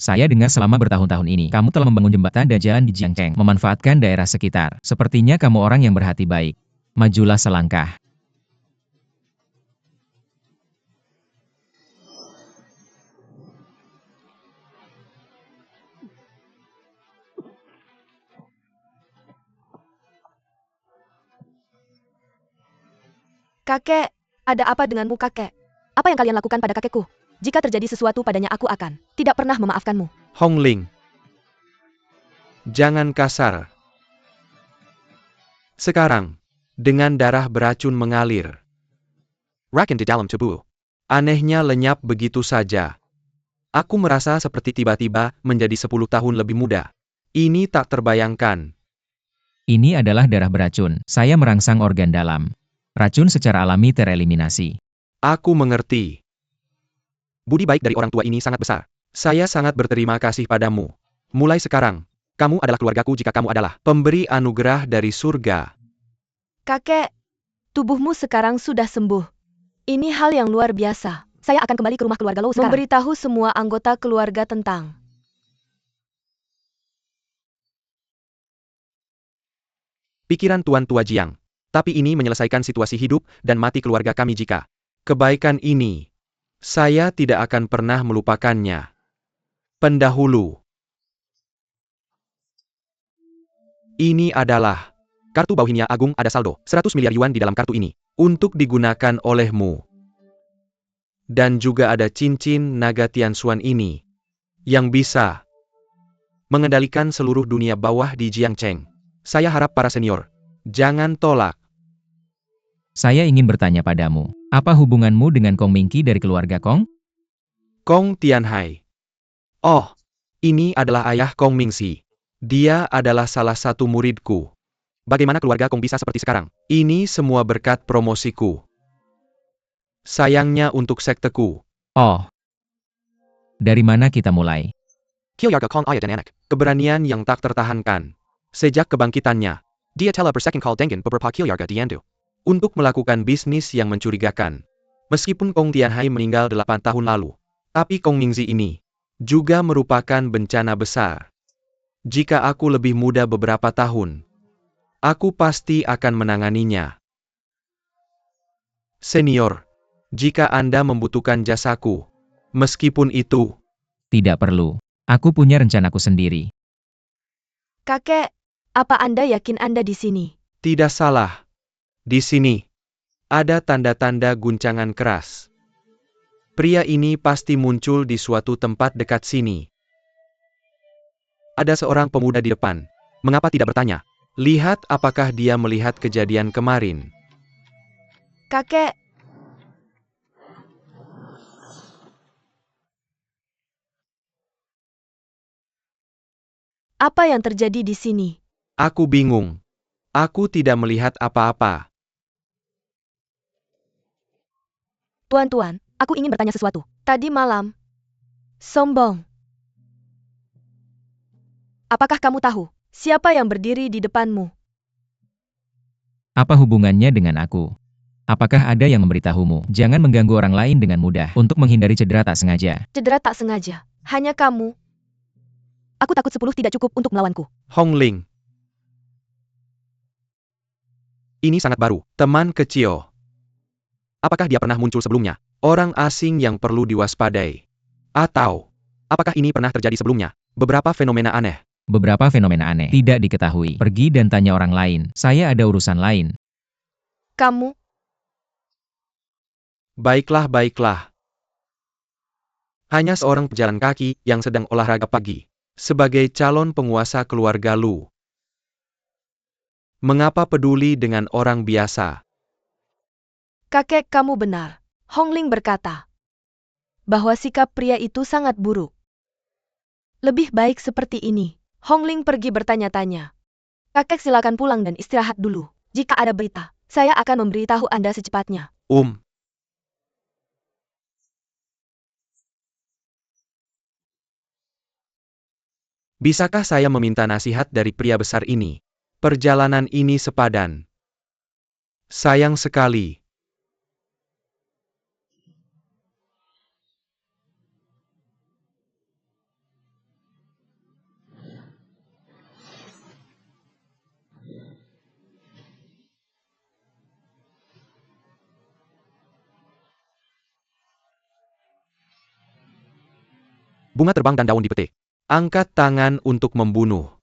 Saya dengar selama bertahun-tahun ini, kamu telah membangun jembatan dan jalan di Jiangcheng, memanfaatkan daerah sekitar. Sepertinya kamu orang yang berhati baik. Majulah selangkah. Kakek, ada apa denganmu kakek? Apa yang kalian lakukan pada kakekku? Jika terjadi sesuatu padanya aku akan tidak pernah memaafkanmu. Hongling, jangan kasar. Sekarang, dengan darah beracun mengalir. Rakin di dalam tubuh. Anehnya lenyap begitu saja. Aku merasa seperti tiba-tiba menjadi 10 tahun lebih muda. Ini tak terbayangkan. Ini adalah darah beracun. Saya merangsang organ dalam. Racun secara alami tereliminasi. Aku mengerti. Budi baik dari orang tua ini sangat besar. Saya sangat berterima kasih padamu. Mulai sekarang, kamu adalah keluargaku jika kamu adalah pemberi anugerah dari surga. Kakek, tubuhmu sekarang sudah sembuh. Ini hal yang luar biasa. Saya akan kembali ke rumah keluarga Lou sekarang. Memberitahu semua anggota keluarga tentang Pikiran Tuan Tua Jiang. Tapi ini menyelesaikan situasi hidup dan mati keluarga kami jika kebaikan ini. Saya tidak akan pernah melupakannya. Pendahulu. Ini adalah kartu Bauhinia Agung, ada saldo 100 miliar yuan di dalam kartu ini. Untuk digunakan olehmu. Dan juga ada cincin naga Tianxuan ini. Yang bisa mengendalikan seluruh dunia bawah di Jiangcheng. Saya harap para senior, jangan tolak. Saya ingin bertanya padamu, apa hubunganmu dengan Kong Mingqi dari keluarga Kong? Kong Tianhai. Oh, ini adalah ayah Kong Mingxi. Dia adalah salah satu muridku. Bagaimana keluarga Kong bisa seperti sekarang? Ini semua berkat promosiku. Sayangnya untuk sekteku. Oh. Dari mana kita mulai? Kilyarga Kong Ayat dan Anak. Keberanian yang tak tertahankan. Sejak kebangkitannya, dia telah bersekongkol dengan beberapa Kilyarga Diandu. Untuk melakukan bisnis yang mencurigakan. Meskipun Kong Tianhai meninggal 8 tahun lalu. Tapi Kong Mingxi ini juga merupakan bencana besar. Jika aku lebih muda beberapa tahun, aku pasti akan menanganinya. Senior, jika Anda membutuhkan jasaku, meskipun itu Tidak perlu. Aku punya rencanaku sendiri. kakek. Apa Anda yakin Anda di sini? tidak salah. Di sini, ada tanda-tanda guncangan keras. Pria ini pasti muncul di suatu tempat dekat sini. Ada seorang pemuda di depan. Mengapa tidak bertanya? Lihat apakah dia melihat kejadian kemarin. Kakek, apa yang terjadi di sini? Aku bingung. Aku tidak melihat apa-apa. Tuan-tuan, aku ingin bertanya sesuatu. Tadi malam. Sombong. Apakah kamu tahu siapa yang berdiri di depanmu? Apa hubungannya dengan aku? Apakah ada yang memberitahumu? Jangan mengganggu orang lain dengan mudah untuk menghindari cedera tak sengaja. Cedera tak sengaja. Hanya kamu. Aku takut 10 tidak cukup untuk melawanku. Hongling. Ini sangat baru. Teman kecil. Apakah dia pernah muncul sebelumnya? Orang asing yang perlu diwaspadai. Atau, apakah ini pernah terjadi sebelumnya? Beberapa fenomena aneh. Beberapa fenomena aneh tidak diketahui. Pergi dan tanya orang lain. Saya ada urusan lain. Kamu, Baiklah. Hanya seorang pejalan kaki yang sedang olahraga pagi. Sebagai calon penguasa keluarga Lu. Mengapa peduli dengan orang biasa? kakek kamu benar. Hongling berkata bahwa sikap pria itu sangat buruk. Lebih baik seperti ini. Hongling pergi bertanya-tanya. Kakek silakan pulang dan istirahat dulu. Jika ada berita, saya akan memberitahu Anda secepatnya. Bisakah saya meminta nasihat dari pria besar ini? Perjalanan ini sepadan. Sayang sekali. Bunga terbang dan daun dipetik. Angkat tangan untuk membunuh.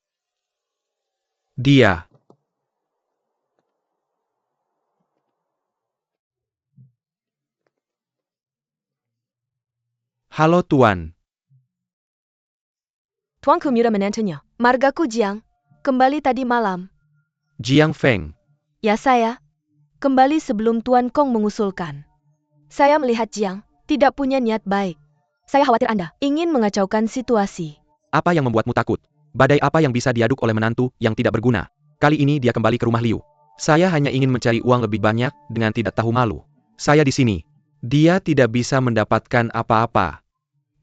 Dia. Halo Tuan. Tuanku muda menantunya. Margaku Jiang. Kembali tadi malam. Jiang Feng. Ya saya. Kembali sebelum Tuan Kong mengusulkan. Saya melihat Jiang tidak punya niat baik. Saya khawatir Anda ingin mengacaukan situasi. Apa yang membuatmu takut? Badai apa yang bisa diaduk oleh menantu yang tidak berguna? Kali ini dia kembali ke rumah Liu. Saya hanya ingin mencari uang lebih banyak dengan tidak tahu malu. Saya di sini. Dia tidak bisa mendapatkan apa-apa.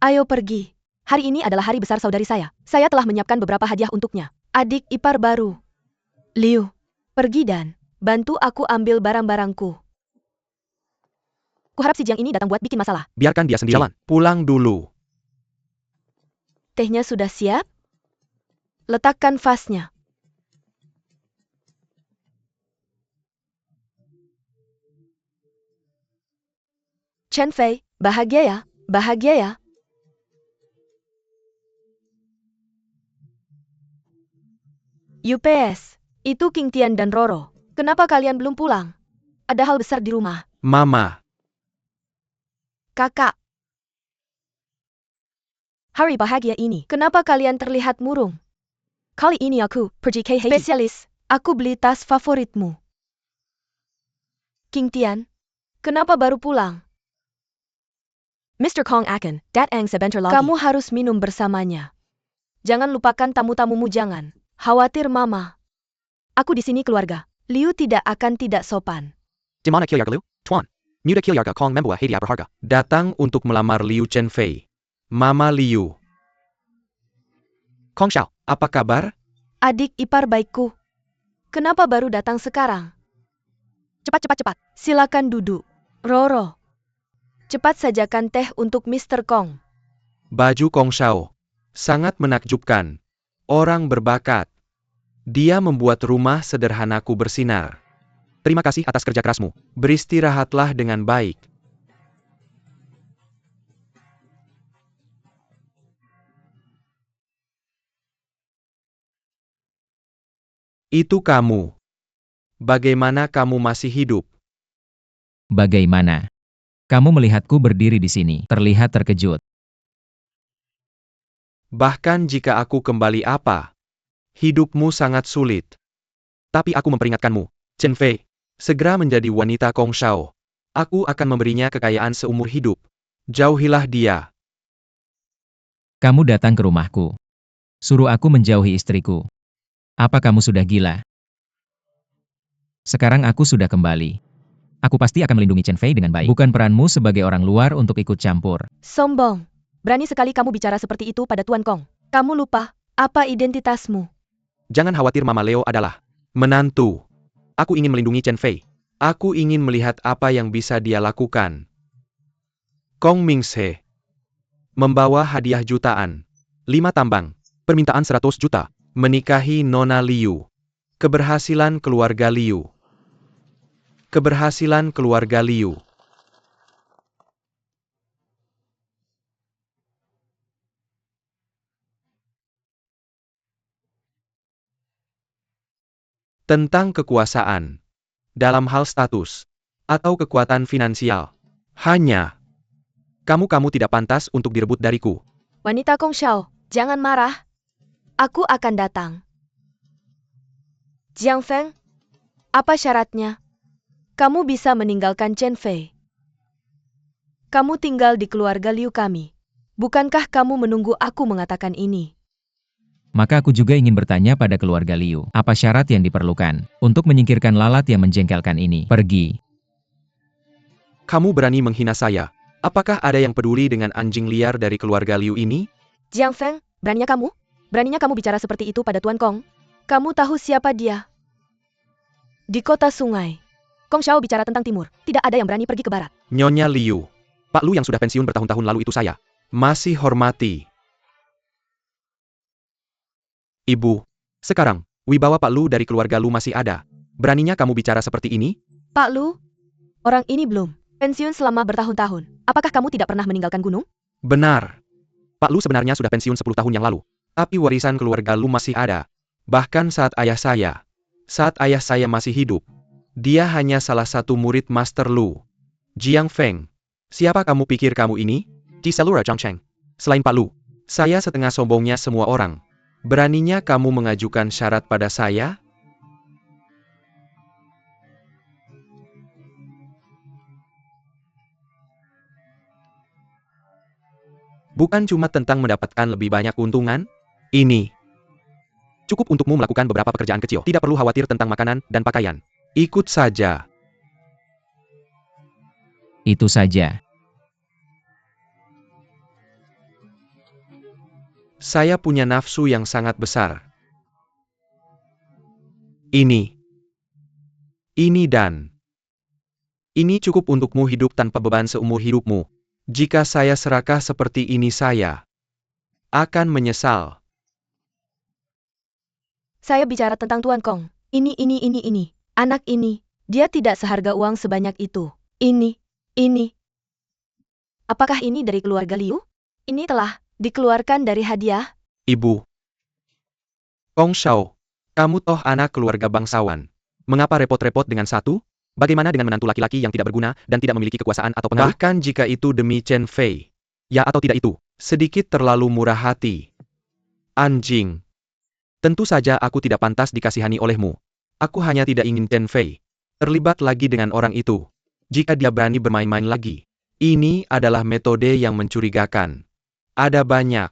Ayo pergi. Hari ini adalah hari besar saudari saya. Saya telah menyiapkan beberapa hadiah untuknya. Adik ipar baru. Liu, pergi dan bantu aku ambil barang-barangku. Kuharap si Jiang ini datang buat bikin masalah. Biarkan dia sendiri. Jalan. Pulang dulu. Tehnya sudah siap? Letakkan vasnya. Chen Fei, bahagia ya? Bahagia ya? UPS, itu King Tian dan Roro. Kenapa kalian belum pulang? Ada hal besar di rumah. Mama. Kakak. Hari bahagia ini, kenapa kalian terlihat murung? Kali ini aku pergi ke spesialis. Aku beli tas favoritmu. King Tian, kenapa baru pulang? Mr. Kong akan datang sebentar lagi. Kamu harus minum bersamanya. Jangan lupakan tamu-tamumu, jangan khawatir Mama. Aku di sini keluarga. Liu tidak akan tidak sopan. Di mana Kilyarga Liu? Tuan. Muda Kilyarga Kong membawa hadiah berharga. Datang untuk melamar Liu Chen Fei. Mama Liu. Kong Xiao, apa kabar? Adik ipar baikku. Kenapa baru datang sekarang? Cepat. Silakan duduk. Roro. Cepat sajakan teh untuk Mr. Kong. Baju Kong Xiao. Sangat menakjubkan. Orang berbakat. Dia membuat rumah sederhanaku bersinar. Terima kasih atas kerja kerasmu. Beristirahatlah dengan baik. Itu kamu. Bagaimana kamu masih hidup? Bagaimana? Kamu melihatku berdiri di sini, terlihat terkejut. Bahkan jika aku kembali apa? Hidupmu sangat sulit. Tapi aku memperingatkanmu, Chen Fei, segera menjadi wanita Kong Xiao. Aku akan memberinya kekayaan seumur hidup. Jauhilah dia. Kamu datang ke rumahku. Suruh aku menjauhi istriku. Apa kamu sudah gila? Sekarang aku sudah kembali. Aku pasti akan melindungi Chen Fei dengan baik. Bukan peranmu sebagai orang luar untuk ikut campur. Sombong. Berani sekali kamu bicara seperti itu pada Tuan Kong. Kamu lupa, apa identitasmu? Jangan khawatir, Mama Leo adalah menantu. Aku ingin melindungi Chen Fei. Aku ingin melihat apa yang bisa dia lakukan. Kong Mingse. Membawa hadiah jutaan. 5 tambang. Permintaan 100 juta. Menikahi Nona Liu. Keberhasilan keluarga Liu. Keberhasilan keluarga Liu. Tentang kekuasaan. Dalam hal status. Atau kekuatan finansial. Hanya. Kamu tidak pantas untuk direbut dariku. Wanita Kong Xiao, jangan marah. Aku akan datang. Jiang Feng, apa syaratnya? Kamu bisa meninggalkan Chen Fei. Kamu tinggal di keluarga Liu kami. Bukankah kamu menunggu aku mengatakan ini? Maka aku juga ingin bertanya pada keluarga Liu, apa syarat yang diperlukan untuk menyingkirkan lalat yang menjengkelkan ini? Pergi. Kamu berani menghina saya. Apakah ada yang peduli dengan anjing liar dari keluarga Liu ini? Jiang Feng, beraninya kamu? Beraninya kamu bicara seperti itu pada Tuan Kong? Kamu tahu siapa dia? Di kota sungai. Kong Xiao bicara tentang timur. Tidak ada yang berani pergi ke barat. Nyonya Liu. Pak Lu yang sudah pensiun bertahun-tahun lalu itu saya. Masih hormati. Ibu. Sekarang, wibawa Pak Lu dari keluarga Lu masih ada. Beraninya kamu bicara seperti ini? Pak Lu, orang ini belum pensiun selama bertahun-tahun. Apakah kamu tidak pernah meninggalkan gunung? Benar. Pak Lu sebenarnya sudah pensiun 10 tahun yang lalu. Tapi warisan keluarga Lu masih ada. Bahkan saat ayah saya masih hidup, dia hanya salah satu murid Master Lu. Jiang Feng. Siapa kamu pikir kamu ini? Di Selura Zhangcheng. Selain Pak Lu, saya setengah sombongnya semua orang. Beraninya kamu mengajukan syarat pada saya? Bukan cuma tentang mendapatkan lebih banyak keuntungan. Ini cukup untukmu melakukan beberapa pekerjaan kecil. Tidak perlu khawatir tentang makanan dan pakaian. Ikut saja. Itu saja. Saya punya nafsu yang sangat besar. Ini dan ini cukup untukmu hidup tanpa beban seumur hidupmu. Jika saya serakah seperti ini saya akan menyesal. Saya bicara tentang Tuan Kong. Ini. Anak ini, dia tidak seharga uang sebanyak itu. Ini. Apakah ini dari keluarga Liu? Ini telah dikeluarkan dari hadiah? Ibu. Kong Shao, kamu toh anak keluarga bangsawan. Mengapa repot-repot dengan satu? Bagaimana dengan menantu laki-laki yang tidak berguna dan tidak memiliki kekuasaan atau pengaruh? Bahkan jika itu demi Chen Fei. Ya atau tidak itu, sedikit terlalu murah hati. Anjing. Tentu saja aku tidak pantas dikasihani olehmu. Aku hanya tidak ingin Chen Fei terlibat lagi dengan orang itu. Jika dia berani bermain-main lagi. Ini adalah metode yang mencurigakan. Ada banyak.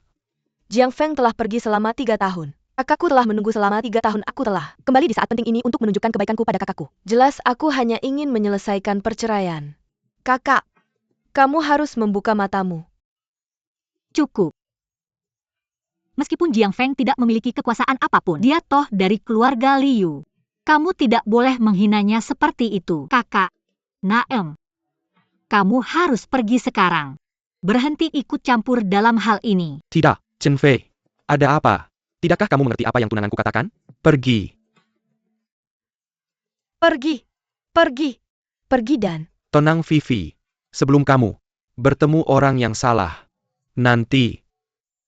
Jiang Feng telah pergi selama 3 tahun. Kakakku telah menunggu selama 3 tahun. Aku telah kembali di saat penting ini untuk menunjukkan kebaikanku pada kakakku. Jelas aku hanya ingin menyelesaikan perceraian. Kakak, kamu harus membuka matamu. Cukup. Meskipun Jiang Feng tidak memiliki kekuasaan apapun, dia toh dari keluarga Liu. Kamu tidak boleh menghinanya seperti itu. Kakak, Naem. Kamu harus pergi sekarang. Berhenti ikut campur dalam hal ini. Tidak, Chen Fei. Ada apa? Tidakkah kamu mengerti apa yang tunanganku katakan? Pergi. Pergi dan... Tenang Vivi. Sebelum kamu bertemu orang yang salah. Nanti.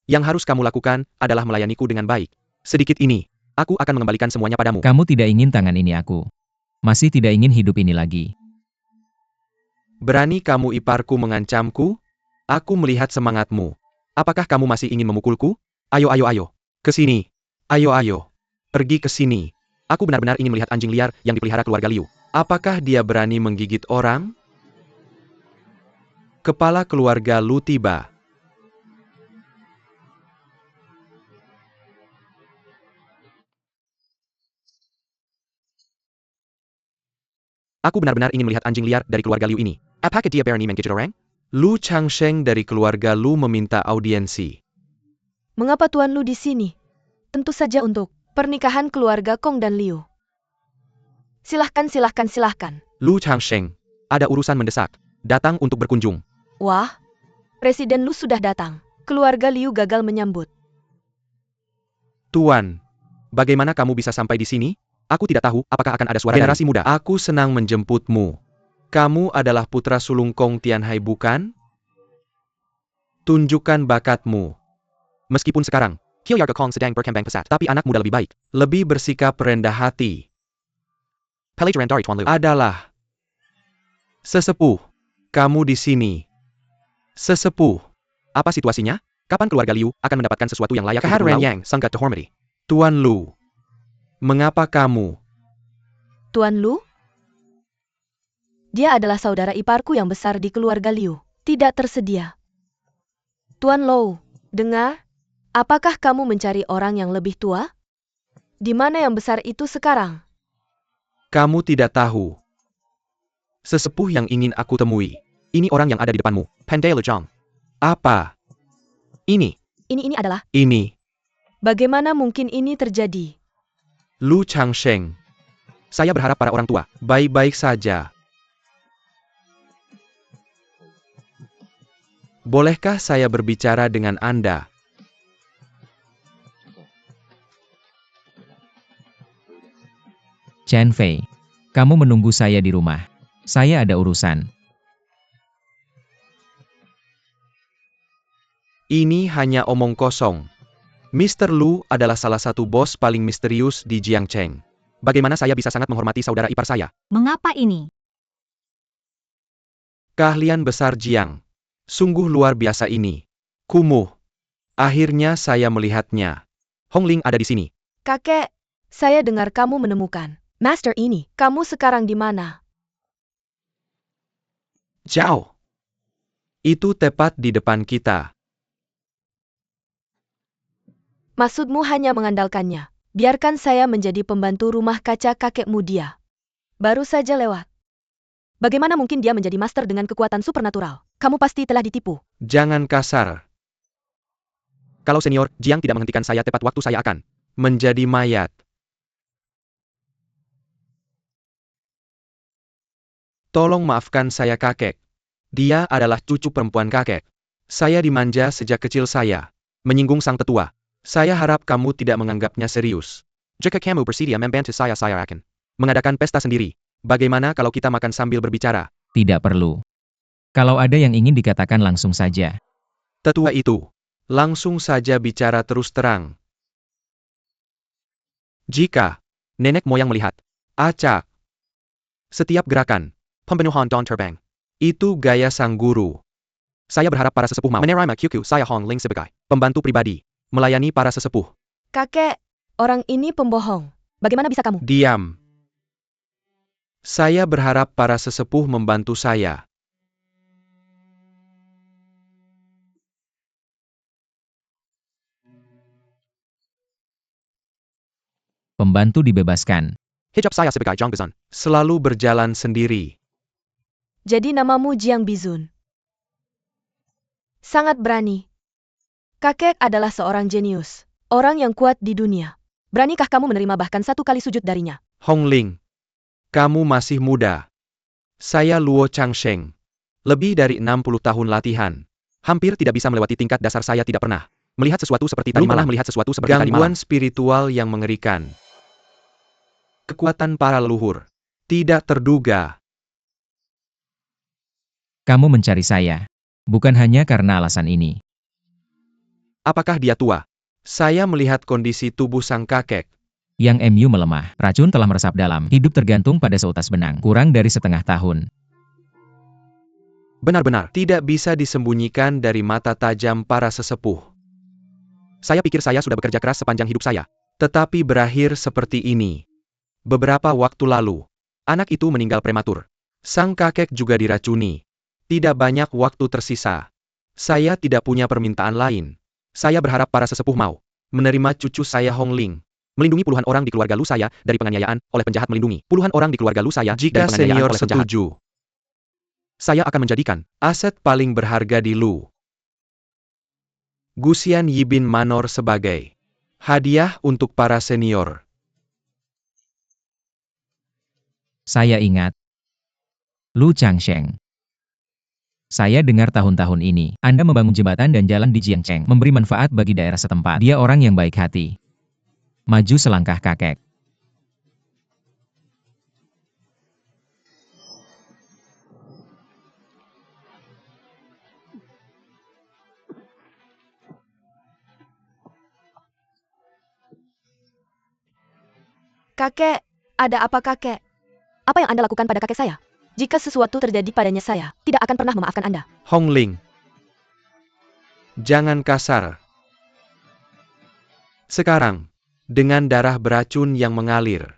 Yang harus kamu lakukan adalah melayaniku dengan baik. Sedikit ini, aku akan mengembalikan semuanya padamu. Kamu tidak ingin tangan ini aku. Masih tidak ingin hidup ini lagi. Berani kamu iparku mengancamku? Aku melihat semangatmu. Apakah kamu masih ingin memukulku? Ayo. Ke sini. Ayo. Pergi ke sini. Aku benar-benar ingin melihat anjing liar yang dipelihara keluarga Liu. Apakah dia berani menggigit orang? Kepala keluarga Lu tiba. Aku benar-benar ingin melihat anjing liar dari keluarga Liu ini. Apakah dia berani menggigit orang? Lu Changsheng dari keluarga Lu meminta audiensi. Mengapa Tuan Lu di sini? Tentu saja untuk pernikahan keluarga Kong dan Liu. Silahkan. Lu Changsheng, ada urusan mendesak. Datang untuk berkunjung. Wah, Presiden Lu sudah datang. Keluarga Liu gagal menyambut. Tuan, bagaimana kamu bisa sampai di sini? Aku tidak tahu apakah akan ada suara generasi muda. Aku senang menjemputmu. Kamu adalah putra sulung Kong Tianhai bukan? Tunjukkan bakatmu. Meskipun sekarang, keluarga Kong sedang berkembang pesat, tapi anak muda lebih baik, lebih bersikap rendah hati. Pelajaran dari Tuan Lu adalah sesepuh. Kamu di sini. Sesepuh. Apa situasinya? Kapan keluarga Liu akan mendapatkan sesuatu yang layak untuk Kehadiran yang sangat terhormati. Tuan Lu. Mengapa kamu? Tuan Lu? Dia adalah saudara iparku yang besar di keluarga Liu. Tidak tersedia. Tuan Lou, dengar? Apakah kamu mencari orang yang lebih tua? Di mana yang besar itu sekarang? Kamu tidak tahu. Sesepuh yang ingin aku temui. Ini orang yang ada di depanmu. Pandai Lejong. Apa? Ini. Ini adalah... Ini. Bagaimana mungkin ini terjadi? Lu Changsheng. Saya berharap para orang tua baik-baik saja. Bolehkah saya berbicara dengan Anda? Chen Fei, kamu menunggu saya di rumah. Saya ada urusan. Ini hanya omong kosong. Mr. Lu adalah salah satu bos paling misterius di Jiangcheng. Bagaimana saya bisa sangat menghormati saudara ipar saya? Mengapa ini? Keahlian besar Jiang. Sungguh luar biasa ini. Kumuh. Akhirnya saya melihatnya. Hongling ada di sini. Kakek, saya dengar kamu menemukan master ini. Kamu sekarang di mana? Jauh. Itu tepat di depan kita. Maksudmu hanya mengandalkannya. Biarkan saya menjadi pembantu rumah kaca kakekmu dia. Baru saja lewat. Bagaimana mungkin dia menjadi master dengan kekuatan supernatural? Kamu pasti telah ditipu. Jangan kasar. Kalau senior Jiang tidak menghentikan saya tepat waktu, saya akan menjadi mayat. Tolong maafkan saya kakek. Dia adalah cucu perempuan kakek. Saya dimanja sejak kecil saya. Menyinggung sang tetua. Saya harap kamu tidak menganggapnya serius. Jika kamu bersedia membantu saya akan mengadakan pesta sendiri. Bagaimana kalau kita makan sambil berbicara? Tidak perlu. Kalau ada yang ingin dikatakan langsung saja. Tetua itu langsung saja bicara terus terang. Jika nenek moyang melihat, acak. Setiap gerakan, pembunuhan daun terbang. Itu gaya sang guru. Saya berharap para sesepuh mau menerima QQ saya Hongling sebagai pembantu pribadi. Melayani para sesepuh. Kakek, orang ini pembohong. Bagaimana bisa kamu? Diam. Saya berharap para sesepuh membantu saya. Pembantu dibebaskan. Hijab saya sebagai Zhang Bizun selalu berjalan sendiri. Jadi namamu Jiang Bizun. Sangat berani. Kakek adalah seorang jenius. Orang yang kuat di dunia. Beranikah kamu menerima bahkan satu kali sujud darinya? Hongling, kamu masih muda. Saya Luo Changsheng. Lebih dari 60 tahun latihan. Hampir tidak bisa melewati tingkat dasar, saya tidak pernah melihat sesuatu seperti tadi malam. Melihat sesuatu seperti tadi malam. Gangguan spiritual yang mengerikan. Kekuatan para leluhur. Tidak terduga. Kamu mencari saya. Bukan hanya karena alasan ini. Apakah dia tua? Saya melihat kondisi tubuh sang kakek. Yang MU melemah. Racun telah meresap dalam. Hidup tergantung pada seutas benang. Kurang dari setengah tahun. Benar-benar tidak bisa disembunyikan dari mata tajam para sesepuh. Saya pikir saya sudah bekerja keras sepanjang hidup saya. Tetapi berakhir seperti ini. Beberapa waktu lalu, anak itu meninggal prematur. Sang kakek juga diracuni. Tidak banyak waktu tersisa. Saya tidak punya permintaan lain. Saya berharap para sesepuh mau menerima cucu saya Hongling. Melindungi puluhan orang di keluarga Lu saya dari penganiayaan oleh penjahat, melindungi puluhan orang di keluarga Lu saya jika senior setuju. Saya akan menjadikan aset paling berharga di Lu Gusian Yibin Manor sebagai hadiah untuk para senior. Saya ingat. Lu Changsheng. Saya dengar tahun-tahun ini, Anda membangun jembatan dan jalan di Jiangcheng, memberi manfaat bagi daerah setempat. Dia orang yang baik hati. Maju selangkah kakek. Kakek, ada apa kakek? Apa yang Anda lakukan pada kakek saya? Jika sesuatu terjadi padanya, saya tidak akan pernah memaafkan Anda. Hongling, jangan kasar. Sekarang, dengan darah beracun yang mengalir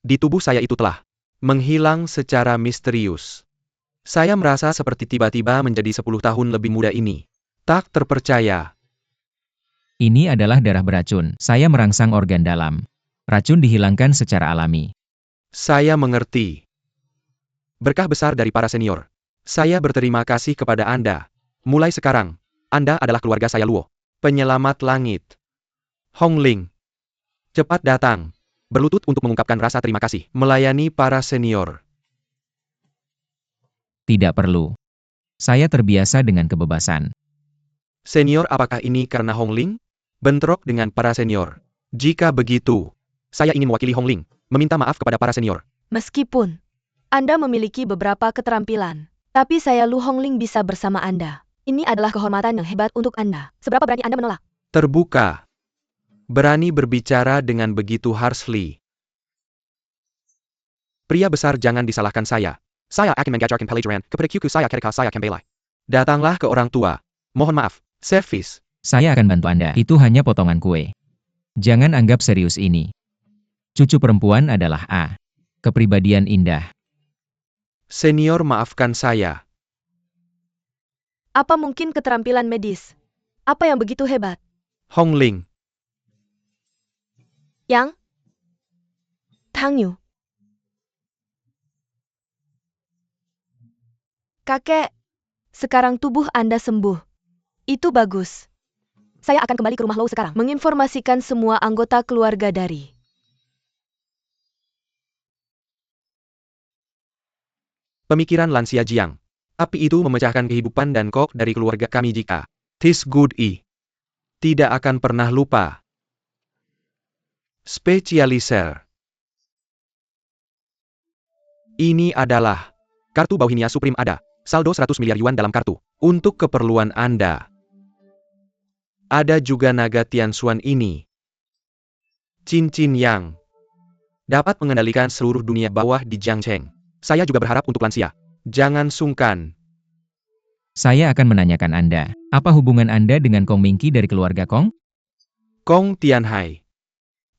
di tubuh saya itu telah menghilang secara misterius. Saya merasa seperti tiba-tiba menjadi 10 tahun lebih muda ini. Tak terpercaya. Ini adalah darah beracun. Saya merangsang organ dalam. Racun dihilangkan secara alami. Saya mengerti. Berkah besar dari para senior. Saya berterima kasih kepada Anda. Mulai sekarang, Anda adalah keluarga saya Luo. Penyelamat langit. Hongling, cepat datang. Berlutut untuk mengungkapkan rasa terima kasih. Melayani para senior. Tidak perlu. Saya terbiasa dengan kebebasan. Senior, apakah ini karena Hongling? Bentrok dengan para senior. Jika begitu, saya ingin mewakili Hongling, meminta maaf kepada para senior. Meskipun Anda memiliki beberapa keterampilan, tapi saya Lu Hongling bisa bersama Anda. Ini adalah kehormatan yang hebat untuk Anda. Seberapa berani Anda menolak? Terbuka. Berani berbicara dengan begitu harshly. Pria besar, jangan disalahkan saya. Saya akan mengajarkan pelajaran kepada cucu saya ketika saya kembali. Datanglah ke orang tua. Mohon maaf, servis. Saya akan bantu Anda. Itu hanya potongan kue. Jangan anggap serius ini. Cucu perempuan adalah A. Kepribadian indah. Senior, maafkan saya. Apa mungkin keterampilan medis? Apa yang begitu hebat? Hongling. Yang? Tangyu. Kakek, sekarang tubuh Anda sembuh. Itu bagus. Saya akan kembali ke rumah Lou sekarang, menginformasikan semua anggota keluarga dari. Pemikiran lansia Jiang. Api itu memecahkan kehidupan dan kok dari keluarga kami jika Tis Good I tidak akan pernah lupa. Spesialiser. Ini adalah kartu Bauhinia Supreme, ada saldo 100 miliar yuan dalam kartu. Untuk keperluan Anda. Ada juga naga Tianxuan ini. Cincin yang dapat mengendalikan seluruh dunia bawah di Jiangcheng. Saya juga berharap untuk lansia. Jangan sungkan. Saya akan menanyakan Anda. Apa hubungan Anda dengan Kong Mingqi dari keluarga Kong? Kong Tianhai.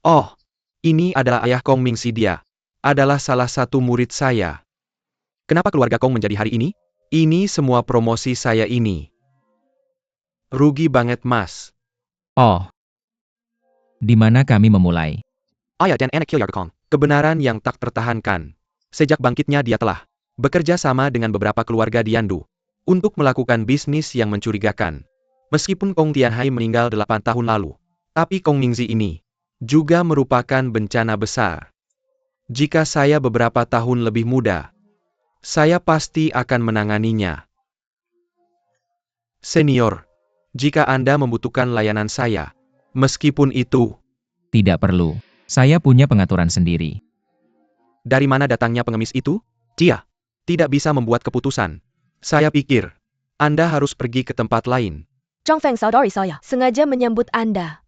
Oh, ini adalah ayah Kong Mingxi, dia adalah salah satu murid saya. Kenapa keluarga Kong menjadi hari ini? Ini semua promosi saya ini. Rugi banget, Mas. Oh. Di mana kami memulai? Ayah dan anak Kilyar Kong. Kebenaran yang tak tertahankan. Sejak bangkitnya dia telah bekerja sama dengan beberapa keluarga di Yandu untuk melakukan bisnis yang mencurigakan. Meskipun Kong Tianhai meninggal 8 tahun lalu, tapi Kong Mingxi ini juga merupakan bencana besar. Jika saya beberapa tahun lebih muda, saya pasti akan menanganinya. Senior, jika Anda membutuhkan layanan saya, meskipun itu Tidak perlu. Saya punya pengaturan sendiri. dari mana datangnya pengemis itu? Dia tidak bisa membuat keputusan. Saya pikir Anda harus pergi ke tempat lain. Chong Feng, saudari saya, sengaja menyambut Anda.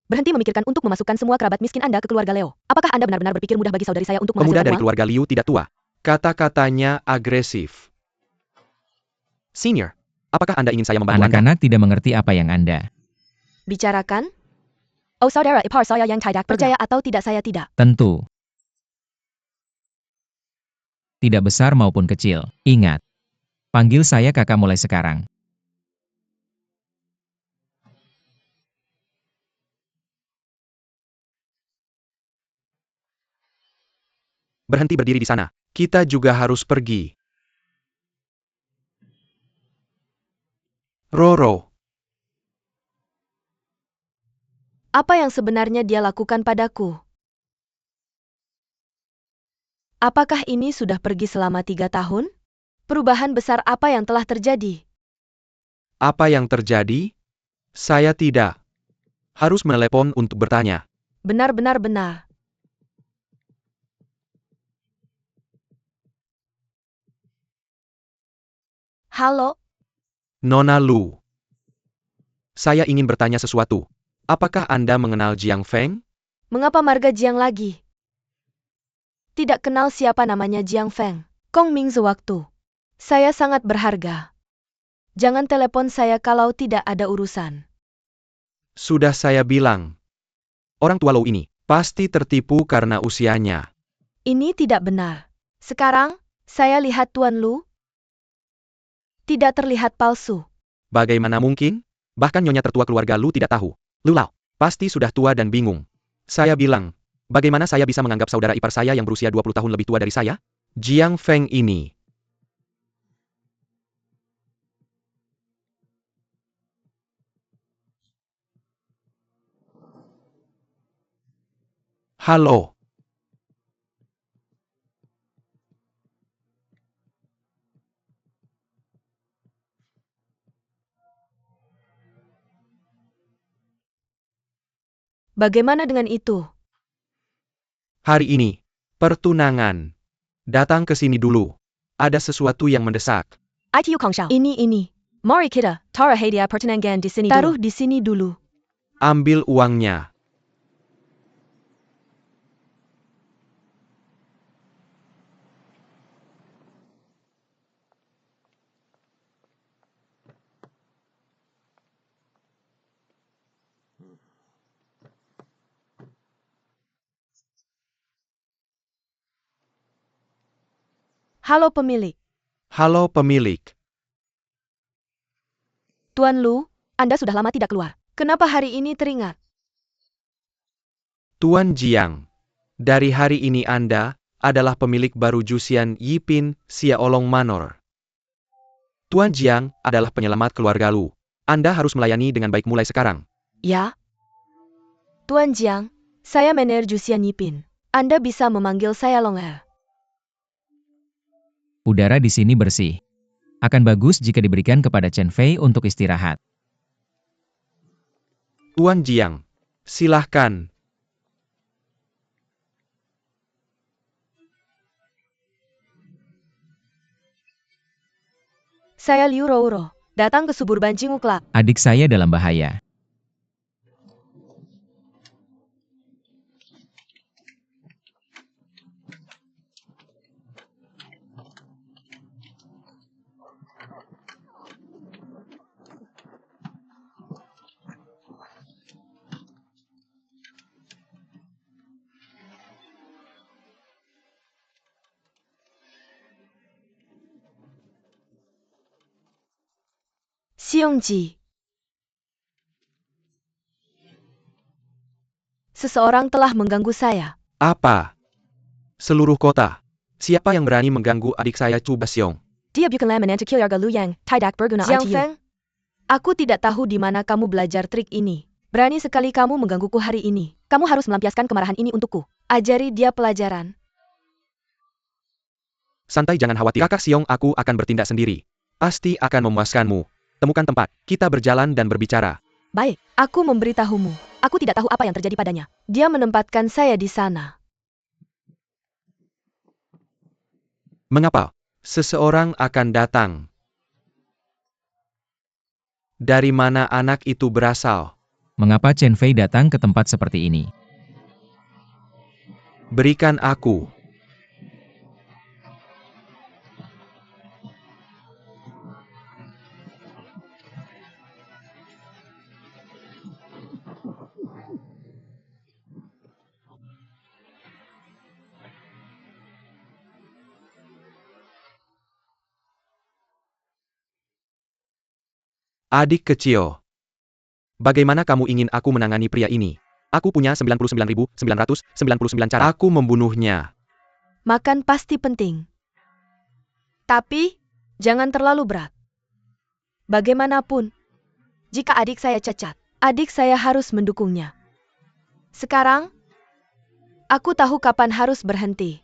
Berhenti memikirkan untuk memasukkan semua kerabat miskin Anda ke keluarga Leo. Apakah Anda benar-benar berpikir mudah bagi saudari saya untuk Pemuda menghasilkan dari uang? keluarga Liu tidak tua. Kata-katanya agresif. Senior, apakah Anda ingin saya membantu Anda? Anak-anak tidak mengerti apa yang Anda. Bicarakan? Oh saudara ipar saya yang tidak percaya atau tidak, saya tidak. Tentu. Tidak besar maupun kecil. Ingat. Panggil saya kakak mulai sekarang. Berhenti berdiri di sana. Kita juga harus pergi. Roro. Apa yang sebenarnya dia lakukan padaku? Apakah ini sudah pergi selama 3 tahun? Perubahan besar apa yang telah terjadi? Apa yang terjadi? Saya tidak harus menelepon untuk bertanya. Benar-benar. Halo, Nona Lu. Saya ingin bertanya sesuatu. Apakah Anda mengenal Jiang Feng? mengapa marga Jiang lagi? Tidak kenal siapa namanya Jiang Feng. Kong Ming sewaktu. Saya sangat berharga. Jangan telepon saya kalau tidak ada urusan. Sudah saya bilang. Orang tua Lu ini pasti tertipu karena usianya. Ini tidak benar. Sekarang, saya lihat Tuan Lu. Tidak terlihat palsu. Bagaimana mungkin? Bahkan nyonya tertua keluarga Lu tidak tahu. Lu Lao pasti sudah tua dan bingung. Saya bilang, bagaimana saya bisa menganggap saudara ipar saya yang berusia 20 tahun lebih tua dari saya? Jiang Feng ini. Halo. Bagaimana dengan itu? Hari ini, pertunangan. Datang ke sini dulu. Ada sesuatu yang mendesak. ITU Kong Shao. Ini. Mari kita taruh hadiah pertunangan di sini. Taruh di sini dulu. Ambil uangnya. Halo pemilik. Halo pemilik. Tuan Lu, Anda sudah lama tidak keluar. Kenapa hari ini teringat? Tuan Jiang. Dari hari ini Anda adalah pemilik baru Jusian Yipin Siaolong Manor. Tuan Jiang adalah penyelamat keluarga Lu. Anda harus melayani dengan baik mulai sekarang. Ya. Tuan Jiang, saya manajer Jusian Yipin. Anda bisa memanggil saya Long Er. Udara di sini bersih. Akan bagus jika diberikan kepada Chen Fei untuk istirahat. Tuan Jiang, silahkan. Saya Liu Rouro, datang ke suburban Jingu Club. Adik saya dalam bahaya. Xiongji. Seseorang telah mengganggu saya. Apa? Seluruh kota. Siapa yang berani mengganggu adik saya Chu Basyong? Dia bukan menantu keluarga Lu Yang, tidak berguna Jiang Feng, aku tidak tahu di mana kamu belajar trik ini. Berani sekali kamu menggangguku hari ini. Kamu harus melampiaskan kemarahan ini untukku. Ajari dia pelajaran. Santai, jangan khawatir. Kakak Siong, aku akan bertindak sendiri. Pasti akan memuaskanmu. Temukan tempat. Kita berjalan dan berbicara. Baik, aku memberitahumu. Aku tidak tahu apa yang terjadi padanya. Dia menempatkan saya di sana. Mengapa? Seseorang akan datang. Dari mana anak itu berasal? Mengapa Chen Fei datang ke tempat seperti ini? Berikan aku. Adik kecil. Bagaimana kamu ingin aku menangani pria ini? Aku punya 99.999 cara. Aku membunuhnya. Makan pasti penting. Tapi, jangan terlalu berat. Bagaimanapun, jika adik saya cacat, adik saya harus mendukungnya. Sekarang, aku tahu kapan harus berhenti.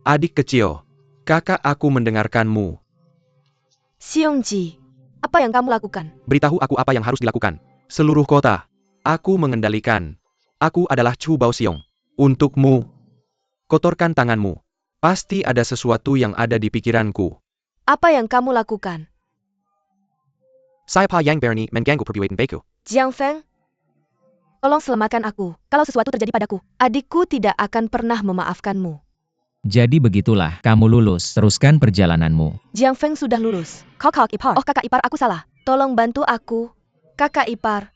Adik kecil. Kakak aku mendengarkanmu. Xiongji, apa yang kamu lakukan? Beritahu aku apa yang harus dilakukan. Seluruh kota. Aku mengendalikan. Aku adalah Chu Baoxiong. Untukmu. Kotorkan tanganmu. Pasti ada sesuatu yang ada di pikiranku. Apa yang kamu lakukan? Saya Pa Yang berani mengganggu perbuatan baikku. Jiang Feng, tolong selamatkan aku. Kalau sesuatu terjadi padaku, adikku tidak akan pernah memaafkanmu. Jadi begitulah, kamu lulus. Teruskan perjalananmu. Jiang Feng sudah lulus. Kakak ipar. Oh, kakak ipar, aku salah. Tolong bantu aku. Kakak ipar.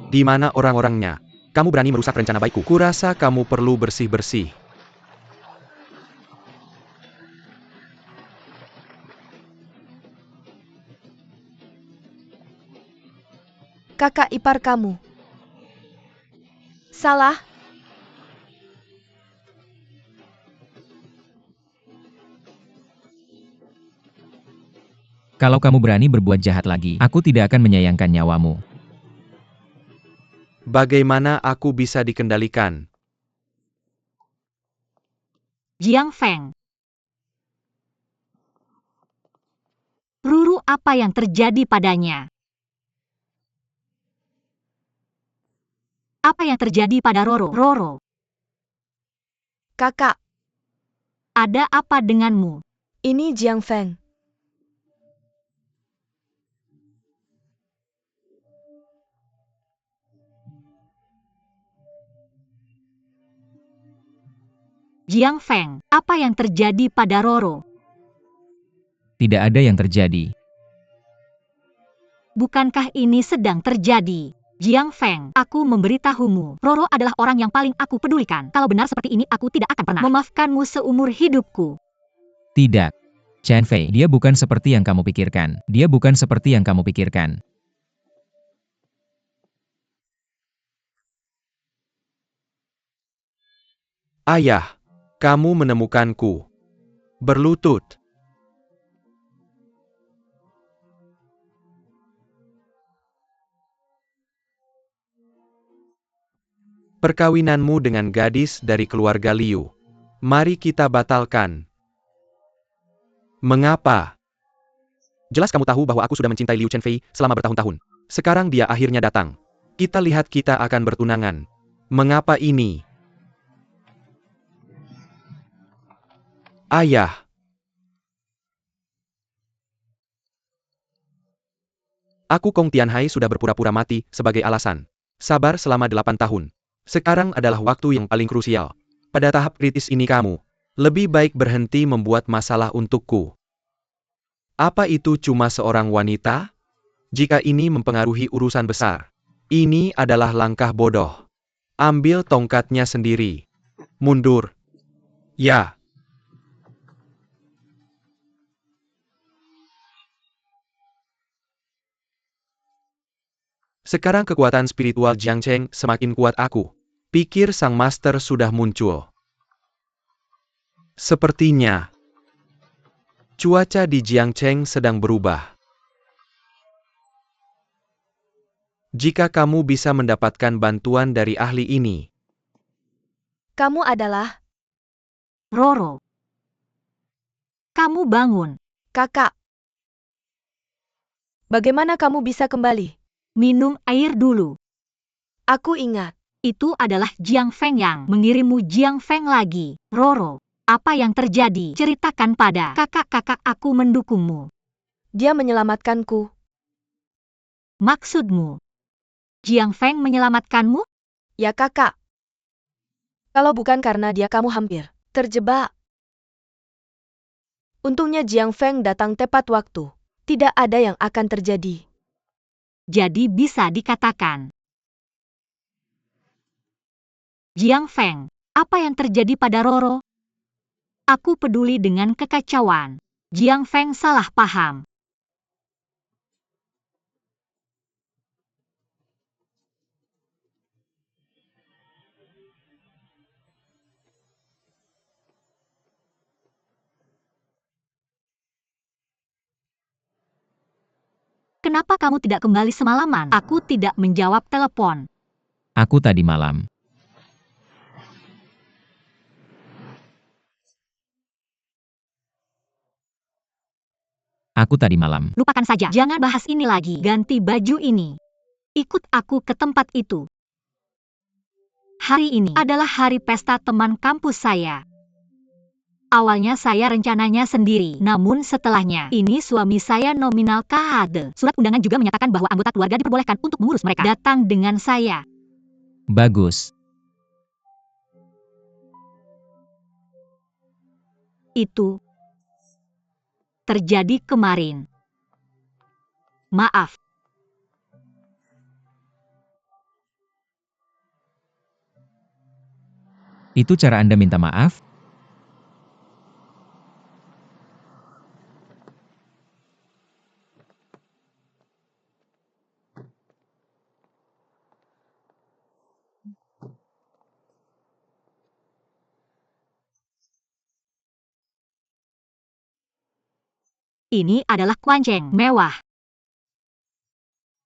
Di mana orang-orangnya? Kamu berani merusak rencana baikku. Kurasa kamu perlu bersih-bersih. Kakak ipar kamu. Salah. Kalau kamu berani berbuat jahat lagi, aku tidak akan menyayangkan nyawamu. Bagaimana aku bisa dikendalikan? Jiang Feng. Ruru, apa yang terjadi padanya? Apa yang terjadi pada Roro? Roro, Kakak, ada apa denganmu? ini Jiang Feng. Jiang Feng, apa yang terjadi pada Roro? Tidak ada yang terjadi. Bukankah ini sedang terjadi? Jiang Feng, aku memberitahumu, Roro adalah orang yang paling aku pedulikan. Kalau benar seperti ini, aku tidak akan pernah memaafkanmu seumur hidupku. Tidak. Chen Fei, dia bukan seperti yang kamu pikirkan. Dia bukan seperti yang kamu pikirkan. Ayah, kamu menemukanku. Berlutut. Perkawinanmu dengan gadis dari keluarga Liu. Mari kita batalkan. Mengapa? Jelas kamu tahu bahwa aku sudah mencintai Liu Chenfei selama bertahun-tahun. Sekarang dia akhirnya datang. Kita lihat kita akan bertunangan. Mengapa ini? Ayah. Aku Kong Tianhai sudah berpura-pura mati sebagai alasan. Sabar selama 8 tahun. Sekarang adalah waktu yang paling krusial. Pada tahap kritis ini kamu lebih baik berhenti membuat masalah untukku. Apa itu cuma seorang wanita? Jika ini mempengaruhi urusan besar, ini adalah langkah bodoh. Ambil tongkatnya sendiri. Mundur. Ya. Sekarang kekuatan spiritual Jiang Cheng semakin kuat aku. Pikir sang master sudah muncul. Sepertinya cuaca di Jiangcheng sedang berubah. Jika kamu bisa mendapatkan bantuan dari ahli ini, Kamu adalah Roro, kamu bangun. kakak. Bagaimana kamu bisa kembali? Minum air dulu. Aku ingat. Itu adalah Jiang Feng yang mengirimmu. Jiang Feng lagi. Roro, apa yang terjadi? Ceritakan pada kakak-kakak, aku mendukungmu. Dia menyelamatkanku. Maksudmu? Jiang Feng menyelamatkanmu? Ya kakak. Kalau bukan karena dia kamu hampir terjebak. Untungnya Jiang Feng datang tepat waktu. Tidak ada yang akan terjadi. Jadi bisa dikatakan. Jiang Feng, apa yang terjadi pada Roro? Aku peduli dengan kekacauan. Jiang Feng salah paham. Kenapa kamu tidak kembali semalaman? Aku tidak menjawab telepon. Aku tadi malam. Aku tadi malam. Lupakan saja, jangan bahas ini lagi. Ganti baju ini. Ikut aku ke tempat itu. Hari ini adalah hari pesta teman kampus saya. Awalnya saya rencananya sendiri, namun setelahnya, ini suami saya nominal KHD. Surat undangan juga menyatakan bahwa anggota keluarga diperbolehkan untuk mengurus mereka. Datang dengan saya. Bagus. Itu terjadi kemarin. Maaf. Itu cara Anda minta maaf? Ini adalah kuanceng mewah.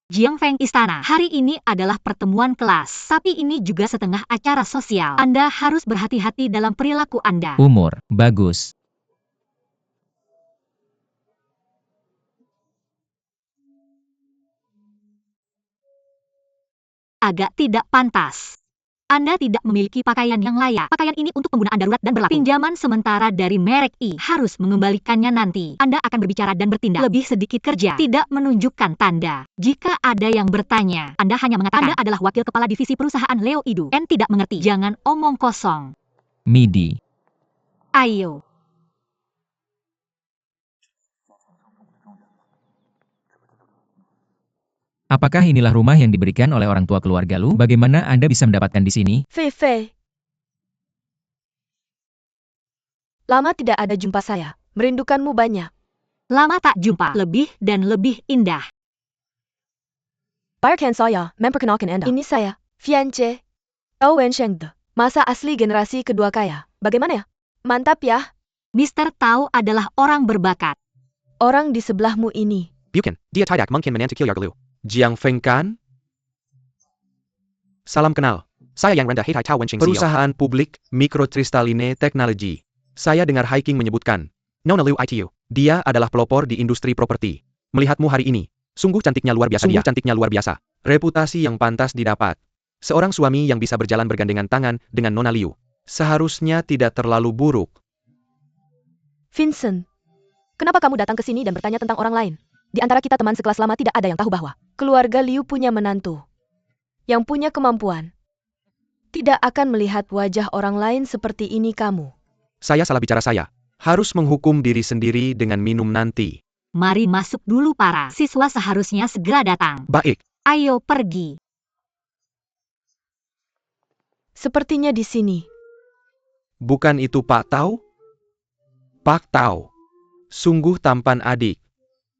Jiang Feng Istana. Hari ini adalah pertemuan kelas. Tapi ini juga setengah acara sosial. Anda harus berhati-hati dalam perilaku Anda. Umur. Bagus. agak tidak pantas. Anda tidak memiliki pakaian yang layak. Pakaian ini untuk penggunaan darurat dan berlaku. Pinjaman sementara dari merek I harus mengembalikannya nanti. Anda akan berbicara dan bertindak lebih sedikit kerja, tidak menunjukkan tanda. Jika ada yang bertanya, Anda hanya mengatakan Anda adalah wakil kepala divisi perusahaan Leo Idu. N tidak mengerti. Jangan omong kosong. Midi. Ayo. Apakah inilah rumah yang diberikan oleh orang tua keluarga Lu? Bagaimana Anda bisa mendapatkan di sini? Fei Fei. Lama tidak ada jumpa saya. Merindukanmu banyak. Lama tak jumpa. Lebih dan lebih indah. Bayarkan saya, memperkenalkan Anda. Ini saya, fiance. Tao Wensheng de. Masa asli generasi kedua kaya. Bagaimana ya? Mantap ya. Mr. Tao adalah orang berbakat. Orang di sebelahmu ini. Bukan, dia tidak mungkin menantu Kilyarga Liu. Jiang Feng kan? Salam kenal. Saya yang rendah Hai Tao Wenching CEO. Perusahaan publik Microcrystalline Technology. Saya dengar Hai King menyebutkan Nona Liu ITU. Dia adalah pelopor di industri properti. Melihatmu hari ini, sungguh cantiknya luar biasa. Sungguh cantiknya luar biasa. Reputasi yang pantas didapat. Seorang suami yang bisa berjalan bergandengan tangan dengan Nona Liu. Seharusnya tidak terlalu buruk. Vincent. Kenapa kamu datang ke sini dan bertanya tentang orang lain? Di antara kita teman sekelas lama tidak ada yang tahu bahwa keluarga Liu punya menantu yang punya kemampuan. Tidak akan melihat wajah orang lain seperti ini kamu. Saya salah bicara saya. Harus menghukum diri sendiri dengan minum nanti. Mari masuk dulu para siswa seharusnya segera datang. Baik. Ayo pergi. Sepertinya di sini. Bukan itu Pak Tao? Pak Tao. Sungguh tampan adik.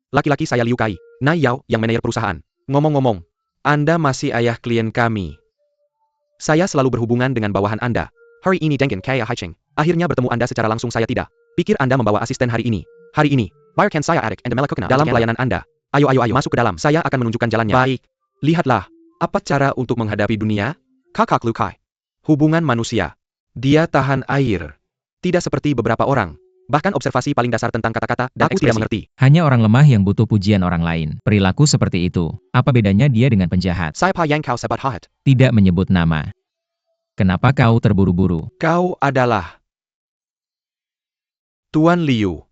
Laki-laki saya Liu Kai, Na Yao yang manajer perusahaan. Ngomong-ngomong, Anda masih ayah klien kami. Saya selalu berhubungan dengan bawahan Anda. Hari ini Dengen Kaya Haicheng. Akhirnya bertemu Anda secara langsung saya tidak. Pikir Anda membawa asisten hari ini. Hari ini, bayarkan saya adik and Melakukena dalam pelayanan Anda. Ayo masuk ke dalam. Saya akan menunjukkan jalannya. Baik. Lihatlah, apa cara untuk menghadapi dunia? Kakak Liu Kai. Hubungan manusia. Dia tahan air. Tidak seperti beberapa orang. Bahkan observasi paling dasar tentang kata-kata dan ekspresi tidak mengerti. Hanya orang lemah yang butuh pujian orang lain. Perilaku seperti itu. Apa bedanya dia dengan penjahat? Saya Pa Yang Kau Sebat Hahat. Tidak menyebut nama. Kenapa kau terburu-buru? Kau adalah Tuan Liu.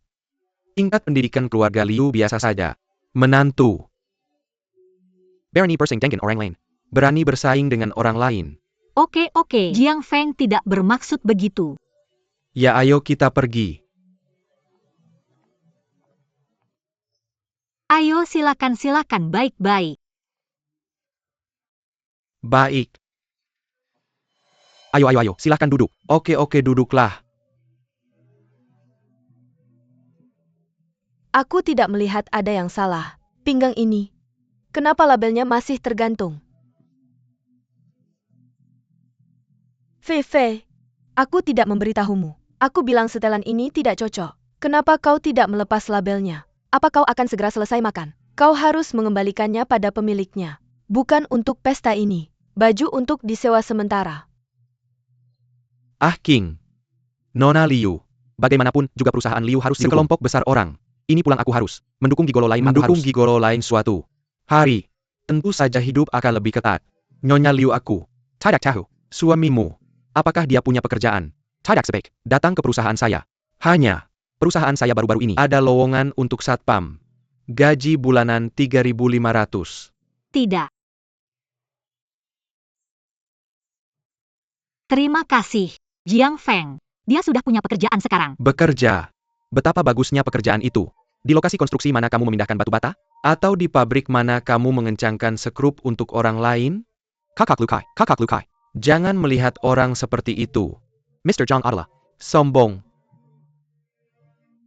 Tingkat pendidikan keluarga Liu biasa saja. Menantu. Berani bersaing dengan orang lain. Berani bersaing dengan orang lain. Oke. Jiang Feng tidak bermaksud begitu. Ya ayo kita pergi. Ayo silakan baik-baik. Baik. Ayo, silakan duduk. Oke, duduklah. Aku tidak melihat ada yang salah. Pinggang ini. Kenapa labelnya masih tergantung? Fei Fei. Aku tidak memberitahumu. Aku bilang setelan ini tidak cocok. Kenapa kau tidak melepas labelnya? Apa kau akan segera selesai makan? Kau harus mengembalikannya pada pemiliknya. Bukan untuk pesta ini. Baju untuk disewa sementara. Ah King. Nona Liu. Bagaimanapun juga perusahaan Liu harus dihukum. Sekelompok besar orang. Ini pulang aku harus. Mendukung gigolo lain. Mendukung gigolo lain suatu hari. Tentu saja hidup akan lebih ketat. Nyonya Liu aku. Tidak tahu. Suamimu. Apakah dia punya pekerjaan? Tidak sebaik. Datang ke perusahaan saya. Hanya. Perusahaan saya baru-baru ini ada lowongan untuk satpam. Gaji bulanan 3.500. Tidak. Terima kasih, Jiang Feng. Dia sudah punya pekerjaan sekarang. Bekerja. Betapa bagusnya pekerjaan itu. Di lokasi konstruksi mana kamu memindahkan batu bata? Atau di pabrik mana kamu mengencangkan sekrup untuk orang lain? Kakak Liu Kai. Jangan melihat orang seperti itu. Mr. Zhang adalah sombong.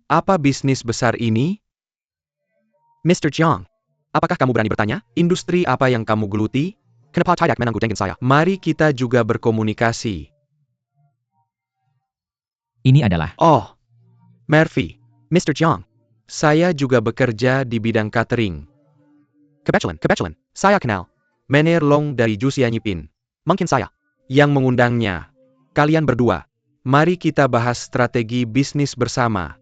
Apa bisnis besar ini? Mr. Zhang, apakah kamu berani bertanya? Industri apa yang kamu geluti? Kenapa tidak menangguh dengan saya? Mari kita juga berkomunikasi. Ini adalah... Oh, Murphy. Mr. Zhang, saya juga bekerja di bidang catering. Kebetulan, saya kenal Mener Long dari Jusia Nyipin. Mungkin saya yang mengundangnya. Kalian berdua, mari kita bahas strategi bisnis bersama.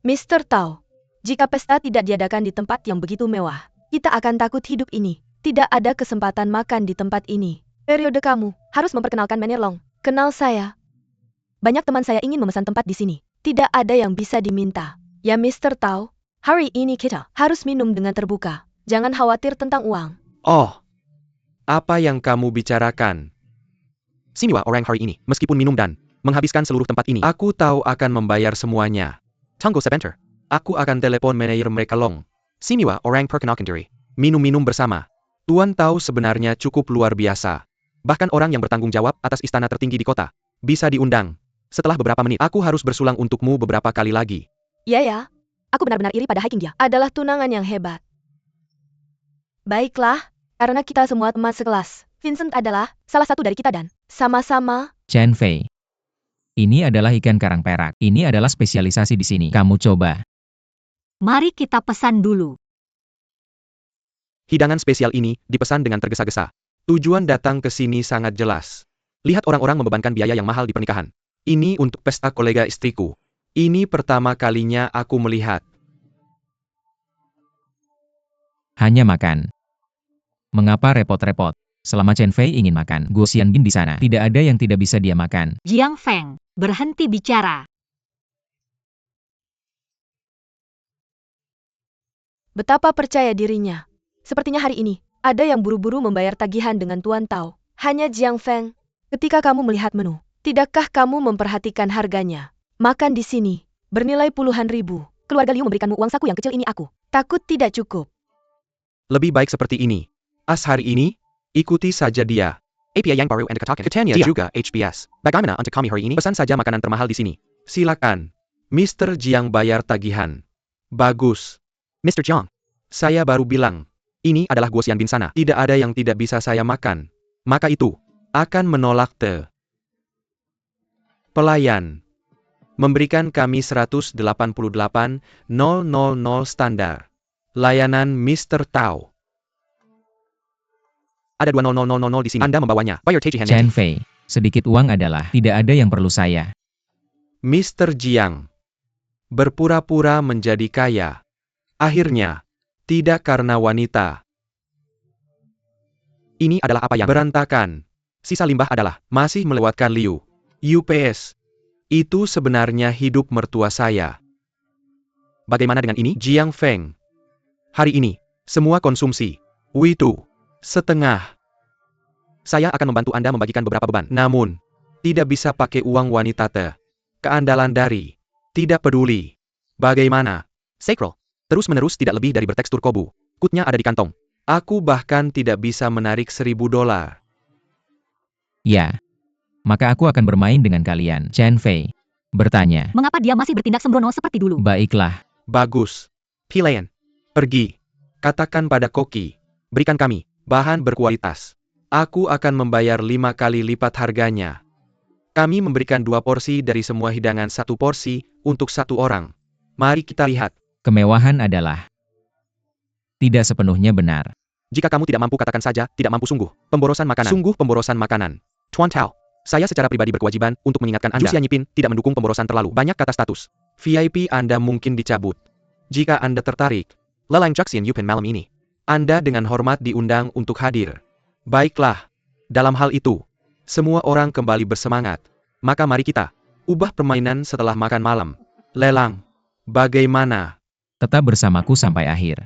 Mr. Tao, jika pesta tidak diadakan di tempat yang begitu mewah, kita akan takut hidup ini Tidak ada kesempatan makan di tempat ini. Periode kamu harus memperkenalkan Manirlong. Kenal saya. Banyak teman saya ingin memesan tempat di sini. Tidak ada yang bisa diminta. Ya Mr. Tao, hari ini kita harus minum dengan terbuka. Jangan khawatir tentang uang. Oh, apa yang kamu bicarakan? Siniwa orang hari ini, meskipun minum dan menghabiskan seluruh tempat ini, aku tahu akan membayar semuanya. Tunggu sebentar. Aku akan telepon manajer mereka Long. Siniwa orang perkenalkan diri. Minum-minum bersama. Tuan tahu sebenarnya cukup luar biasa. Bahkan orang yang bertanggung jawab atas istana tertinggi di kota bisa diundang. Setelah beberapa menit, aku harus bersulang untukmu beberapa kali lagi. Ya. Aku benar-benar iri pada Hiking dia. Adalah tunangan yang hebat. Baiklah, karena kita semua teman sekelas. Vincent adalah salah satu dari kita dan sama-sama. Chen Fei. Ini adalah ikan karang perak. Ini adalah spesialisasi di sini. Kamu coba. Mari kita pesan dulu. Hidangan spesial ini dipesan dengan tergesa-gesa. Tujuan datang ke sini sangat jelas. Lihat orang-orang membebankan biaya yang mahal di pernikahan. Ini untuk pesta kolega istriku. Ini pertama kalinya aku melihat. Hanya makan. Mengapa repot-repot? Selama Chen Fei ingin makan, Guo Xianbin di sana. Tidak ada yang tidak bisa dia makan. Jiang Feng, berhenti bicara. Betapa percaya dirinya. Sepertinya hari ini, ada yang buru-buru membayar tagihan dengan Tuan Tao. Hanya Jiang Feng. Ketika kamu melihat menu, tidakkah kamu memperhatikan harganya? Makan di sini, bernilai puluhan ribu. Keluarga Liu memberikanmu uang saku yang kecil ini aku. Takut tidak cukup. Lebih baik seperti ini. As hari ini, ikuti saja dia. API yang baru Anda katakan. Katanya juga HBS. Bagaimana untuk kami hari ini? Pesan saja makanan termahal di sini. Silakan. Mr. Jiang bayar tagihan. Bagus. Mr. Jiang. Saya baru bilang. Ini adalah Guo Xianbin sana. Tidak ada yang tidak bisa saya makan. Maka itu akan menolak pelayan. Memberikan kami 188.000 standar. Layanan Mr. Tao. Ada 20000 di sini. Anda membawanya. Bayar tagihan Chen nanti. Fei. Sedikit uang adalah tidak ada yang perlu saya. Mr. Jiang. Berpura-pura menjadi kaya. Akhirnya. Tidak karena wanita. Ini adalah apa yang berantakan. Sisa limbah adalah masih melewatkan Liu. UPS. Itu sebenarnya hidup mertua saya. Bagaimana dengan ini? Jiang Feng. Hari ini, semua konsumsi. Witu. Setengah. Saya akan membantu Anda membagikan beberapa beban. Namun, tidak bisa pakai uang wanita keandalan dari. Tidak peduli. Bagaimana? Sacral. Terus-menerus tidak lebih dari bertekstur kobu. Kutnya ada di kantong. Aku bahkan tidak bisa menarik $1000. Ya. Maka aku akan bermain dengan kalian. Chen Fei bertanya. Mengapa dia masih bertindak sembrono seperti dulu? Baiklah. Bagus. Pilayan. Pergi. Katakan pada Koki. Berikan kami bahan berkualitas. Aku akan membayar 5 kali lipat harganya. Kami memberikan 2 porsi dari semua hidangan 1 porsi untuk 1 orang. Mari kita lihat. Kemewahan adalah tidak sepenuhnya benar. Jika kamu tidak mampu katakan saja, tidak mampu sungguh. Pemborosan makanan. Sungguh pemborosan makanan. Tuan Tao. Saya secara pribadi berkewajiban untuk mengingatkan Anda. Zhu Xianyipin tidak mendukung pemborosan terlalu banyak kata status. VIP Anda mungkin dicabut. Jika Anda tertarik, Lelang Juxian Yupin malam ini. Anda dengan hormat diundang untuk hadir. Baiklah. Dalam hal itu, semua orang kembali bersemangat. Maka mari kita ubah permainan setelah makan malam. Lelang. Bagaimana? Tetap bersamaku sampai akhir.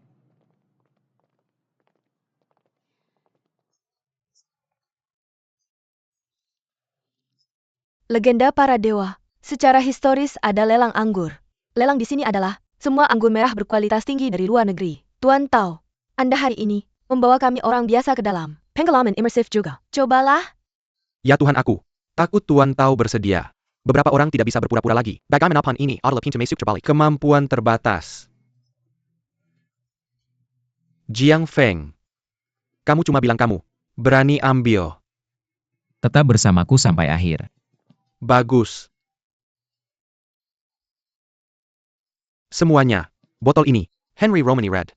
Legenda para dewa. Secara historis ada lelang anggur. Lelang di sini adalah semua anggur merah berkualitas tinggi dari luar negeri. Tuan Tao, Anda hari ini membawa kami orang biasa ke dalam pengalaman imersif juga. Cobalah. Ya Tuhan aku. Takut Tuan Tao bersedia. Beberapa orang tidak bisa berpura-pura lagi. Bagaimanapun ini adalah pintu masuk terbalik. Kemampuan terbatas. Jiang Feng. Kamu cuma bilang kamu berani ambil. Tetap bersamaku sampai akhir. Bagus. Semuanya. Botol ini. Henry Romani Red.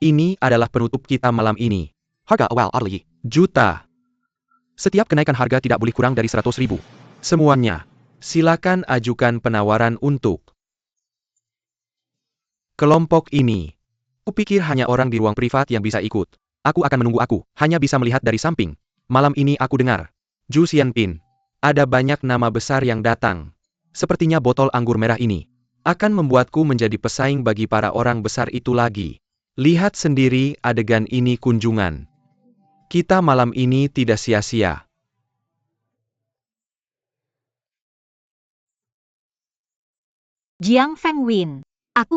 Ini adalah penutup kita malam ini. Harga awal adalah juta. Setiap kenaikan harga tidak boleh kurang dari 100.000. Semuanya. Silakan ajukan penawaran untuk kelompok ini. Kupikir hanya orang di ruang privat yang bisa ikut. Aku akan menunggu. Aku hanya bisa melihat dari samping. Malam ini aku dengar. Zhu Xianpin. Ada banyak nama besar yang datang. Sepertinya botol anggur merah ini akan membuatku menjadi pesaing bagi para orang besar itu lagi. Lihat sendiri adegan ini kunjungan. Kita malam ini tidak sia-sia. Jiang Fengwin.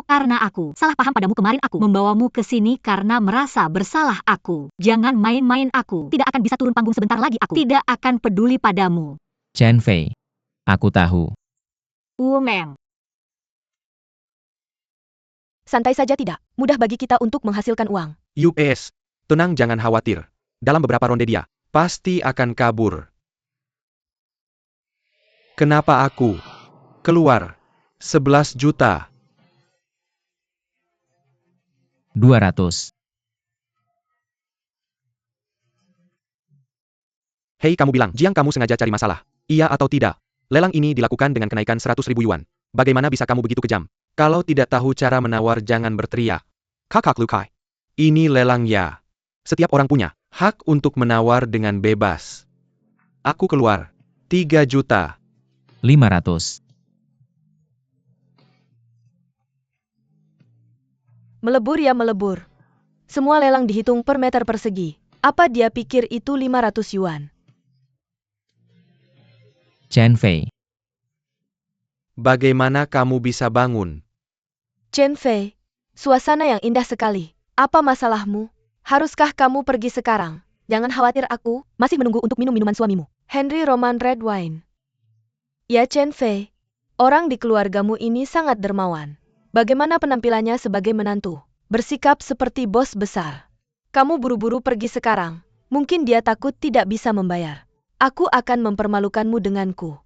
Karena aku salah paham padamu kemarin, aku membawamu ke sini karena merasa bersalah. Aku jangan main-main. Aku tidak akan bisa turun panggung sebentar lagi. Aku tidak akan peduli padamu. Chen Fei. Aku tahu. Wu Meng. Santai saja, tidak mudah bagi kita untuk menghasilkan uang. UPS. Tenang, jangan khawatir. Dalam beberapa ronde dia pasti akan kabur. Kenapa aku keluar 11 juta? 200. Hei, kamu bilang, Jiang, kamu sengaja cari masalah. Iya atau tidak? Lelang ini dilakukan dengan kenaikan 100.000 yuan. Bagaimana bisa kamu begitu kejam? Kalau tidak tahu cara menawar, jangan berteriak. Kakak Lukai. Ini lelang ya. Setiap orang punya hak untuk menawar dengan bebas. Aku keluar 3 juta. 500. Melebur ya melebur. Semua lelang dihitung per meter persegi. Apa dia pikir itu 500 yuan? Chen Fei. Bagaimana kamu bisa bangun? Chen Fei, suasana yang indah sekali. Apa masalahmu? Haruskah kamu pergi sekarang? Jangan khawatir, aku masih menunggu untuk minum minuman suamimu. Henry Roman Red Wine. Ya Chen Fei, orang di keluargamu ini sangat dermawan. Bagaimana penampilannya sebagai menantu? Bersikap seperti bos besar. Kamu buru-buru pergi sekarang. Mungkin dia takut tidak bisa membayar. Aku akan mempermalukanmu denganku.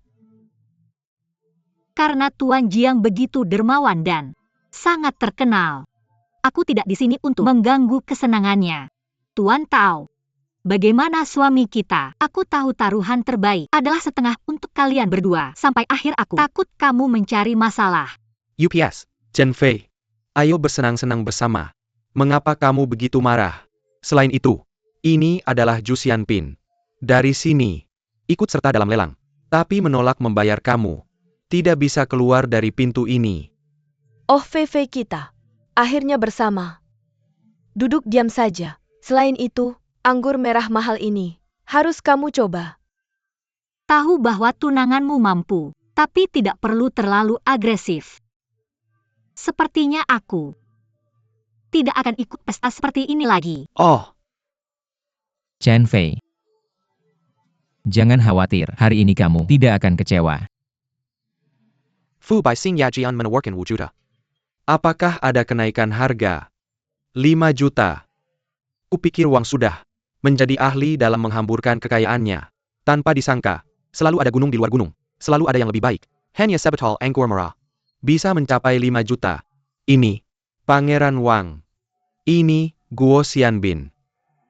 Karena Tuan Jiang begitu dermawan dan sangat terkenal. Aku tidak di sini untuk mengganggu kesenangannya. Tuan tahu bagaimana suami kita. Aku tahu taruhan terbaik adalah setengah untuk kalian berdua. Sampai akhir aku takut kamu mencari masalah. UPS. Chen Fei. Ayo bersenang-senang bersama. Mengapa kamu begitu marah? Selain itu, ini adalah Zhu Xianpin. Dari sini, ikut serta dalam lelang. Tapi menolak membayar kamu. Tidak bisa keluar dari pintu ini. Oh Fei kita. Akhirnya bersama. Duduk diam saja. Selain itu, anggur merah mahal ini harus kamu coba. Tahu bahwa tunanganmu mampu, tapi tidak perlu terlalu agresif. Sepertinya aku tidak akan ikut pesta seperti ini lagi. Oh, Chen Fei. Jangan khawatir, hari ini kamu tidak akan kecewa. Fu Bai Xing Yajian menawarkan wujuda. Apakah ada kenaikan harga? 5 juta. Kupikir Wang sudah menjadi ahli dalam menghamburkan kekayaannya. Tanpa disangka, selalu ada gunung di luar gunung. Selalu ada yang lebih baik. Hanya Sabatal Angkor Merah bisa mencapai 5 juta. Ini Pangeran Wang. Ini Guo Xianbin.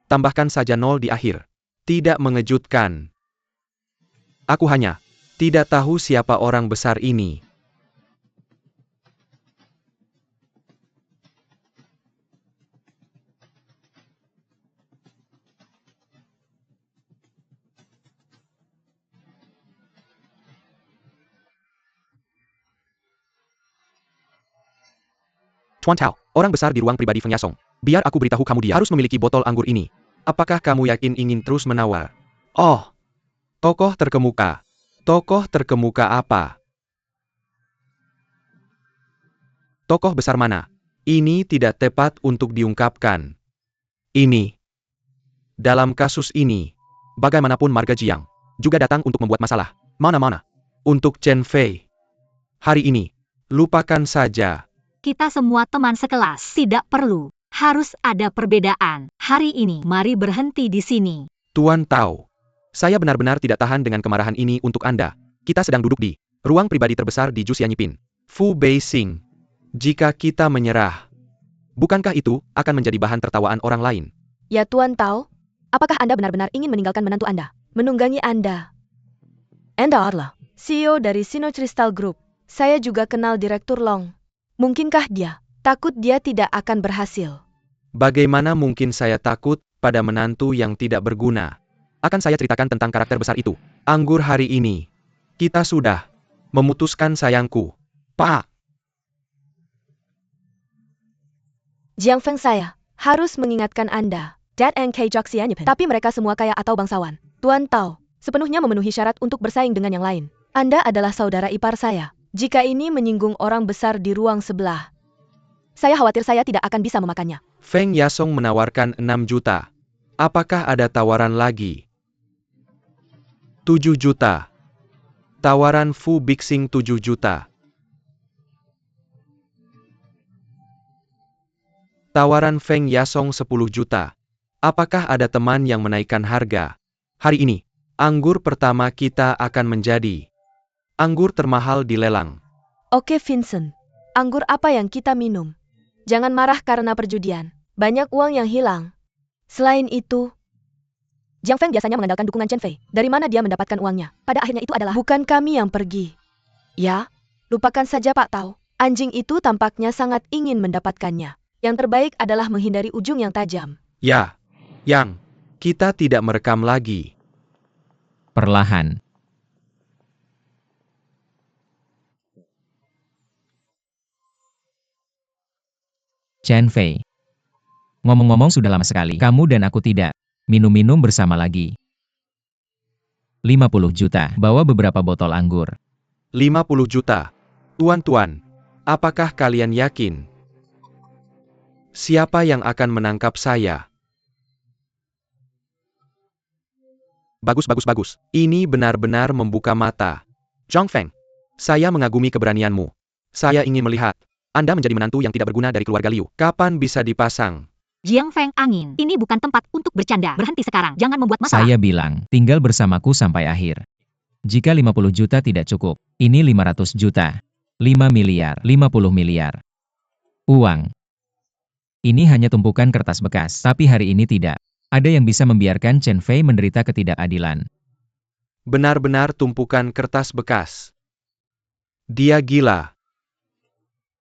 Tambahkan saja 0 di akhir. Tidak mengejutkan. Aku hanya tidak tahu siapa orang besar ini. Tuan Tao, orang besar di ruang pribadi Feng Yasong. Biar aku beritahu kamu, dia harus memiliki botol anggur ini. Apakah kamu yakin ingin terus menawar? Oh, tokoh terkemuka. Tokoh terkemuka apa? Tokoh besar mana? Ini tidak tepat untuk diungkapkan. Ini. Dalam kasus ini, bagaimanapun marga Jiang juga datang untuk membuat masalah. Mana-mana. Untuk Chen Fei. Hari ini, lupakan saja. Kita semua teman sekelas. Tidak perlu. Harus ada perbedaan. Hari ini, mari berhenti di sini. Tuan Tao, saya benar-benar tidak tahan dengan kemarahan ini untuk Anda. Kita sedang duduk di ruang pribadi terbesar di Zhu Xianpin. Fu Beixing. Jika kita menyerah, bukankah itu akan menjadi bahan tertawaan orang lain? Ya Tuan Tao, apakah Anda benar-benar ingin meninggalkan menantu Anda? Menunggangi Anda. Anda adalah CEO dari Sino Crystal Group. Saya juga kenal Direktur Long. Mungkinkah dia takut dia tidak akan berhasil? Bagaimana mungkin saya takut? pada menantu yang tidak berguna. Akan saya ceritakan tentang karakter besar itu. Anggur hari ini. Kita sudah memutuskan sayangku. Pak. Jiang Feng, saya harus mengingatkan Anda. Dad and Kay Joxianyepen. Tapi mereka semua kaya atau bangsawan. Tuan Tao sepenuhnya memenuhi syarat untuk bersaing dengan yang lain. Anda adalah saudara ipar saya. Jika ini menyinggung orang besar di ruang sebelah, saya khawatir saya tidak akan bisa memakannya. Feng Yasong menawarkan 6 juta. Apakah ada tawaran lagi? 7 juta. Tawaran Fu Bixing 7 juta. Tawaran Feng Yasong 10 juta. Apakah ada teman yang menaikkan harga? Hari ini, anggur pertama kita akan menjadi anggur termahal di lelang. Oke Vincent, anggur apa yang kita minum? Jangan marah karena perjudian. Banyak uang yang hilang. Selain itu, Jiang Feng biasanya mengandalkan dukungan Chen Fei. Dari mana dia mendapatkan uangnya? Pada akhirnya itu adalah bukan kami yang pergi. Ya, lupakan saja Pak Tao. Anjing itu tampaknya sangat ingin mendapatkannya. Yang terbaik adalah menghindari ujung yang tajam. Ya, Yang, kita tidak merekam lagi. Perlahan. Chen Fei. Ngomong-ngomong sudah lama sekali, kamu dan aku tidak minum-minum bersama lagi. 50 juta, bawa beberapa botol anggur. 50 juta. Tuan-tuan, apakah kalian yakin? Siapa yang akan menangkap saya? Bagus. Ini benar-benar membuka mata. Zhang Feng, saya mengagumi keberanianmu. Saya ingin melihat Anda menjadi menantu yang tidak berguna dari keluarga Liu. Kapan bisa dipasang? Jiang Feng angin. Ini bukan tempat untuk bercanda. Berhenti sekarang. Jangan membuat masalah. Saya bilang, tinggal bersamaku sampai akhir. Jika 50 juta tidak cukup, ini 500 juta. 5 miliar, 50 miliar. Uang. Ini hanya tumpukan kertas bekas, tapi hari ini tidak. Ada yang bisa membiarkan Chen Fei menderita ketidakadilan. Benar-benar tumpukan kertas bekas. Dia gila.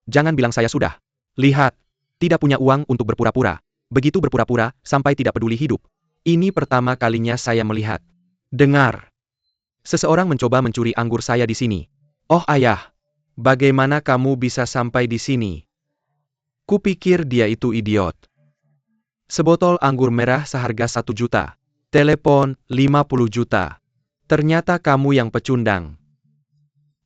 Jangan bilang saya sudah. Lihat, tidak punya uang untuk berpura-pura. Begitu berpura-pura, sampai tidak peduli hidup. Ini pertama kalinya saya melihat. Dengar. Seseorang mencoba mencuri anggur saya di sini. Oh ayah, bagaimana kamu bisa sampai di sini? Kupikir dia itu idiot. Sebotol anggur merah seharga 1 juta. Telepon 50 juta. Ternyata kamu yang pecundang.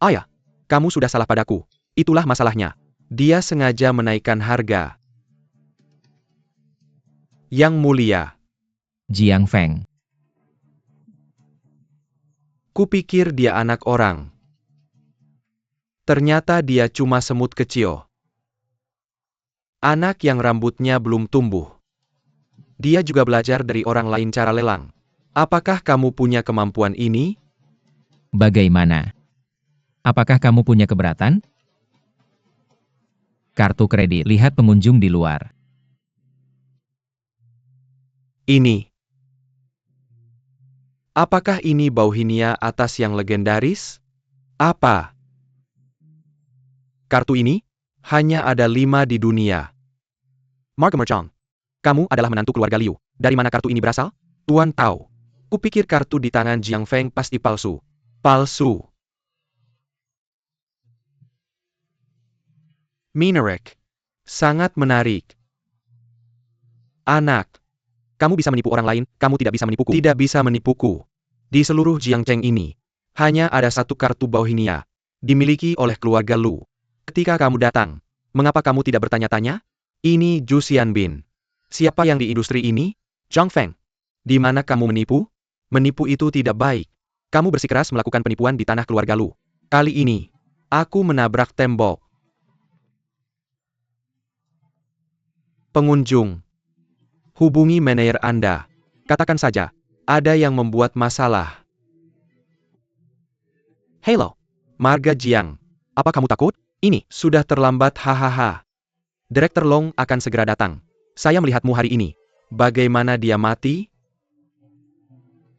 Ayah, kamu sudah salah padaku. Itulah masalahnya. Dia sengaja menaikkan harga. Yang mulia. Jiang Feng. Kupikir dia anak orang. Ternyata dia cuma semut kecil. Anak yang rambutnya belum tumbuh. Dia juga belajar dari orang lain cara lelang. Apakah kamu punya kemampuan ini? Bagaimana? Apakah kamu punya keberatan? Kartu kredit, lihat pengunjung di luar. Ini. Apakah ini Bauhinia atas yang legendaris? Apa? Kartu ini hanya ada 5 di dunia. Marga Merchant, kamu adalah menantu keluarga Liu. Dari mana kartu ini berasal? Tuan Tao. Kupikir kartu di tangan Jiang Feng pasti palsu. Palsu. Minarik. Sangat menarik. Anak. Kamu bisa menipu orang lain, kamu tidak bisa menipuku. Tidak bisa menipuku. Di seluruh Jiangcheng ini, hanya ada satu kartu Bauhinia. Dimiliki oleh keluarga Lu. Ketika kamu datang, mengapa kamu tidak bertanya-tanya? Ini Zhu Xianbin. Siapa yang di industri ini? Zhang Feng. Di mana kamu menipu? Menipu itu tidak baik. Kamu bersikeras melakukan penipuan di tanah keluarga Lu. Kali ini, aku menabrak tembok. Pengunjung. Hubungi manajer Anda. Katakan saja, ada yang membuat masalah. Hello, Marga Jiang. Apa kamu takut? Ini, sudah terlambat hahaha. Direktur Long akan segera datang. Saya melihatmu hari ini. Bagaimana dia mati?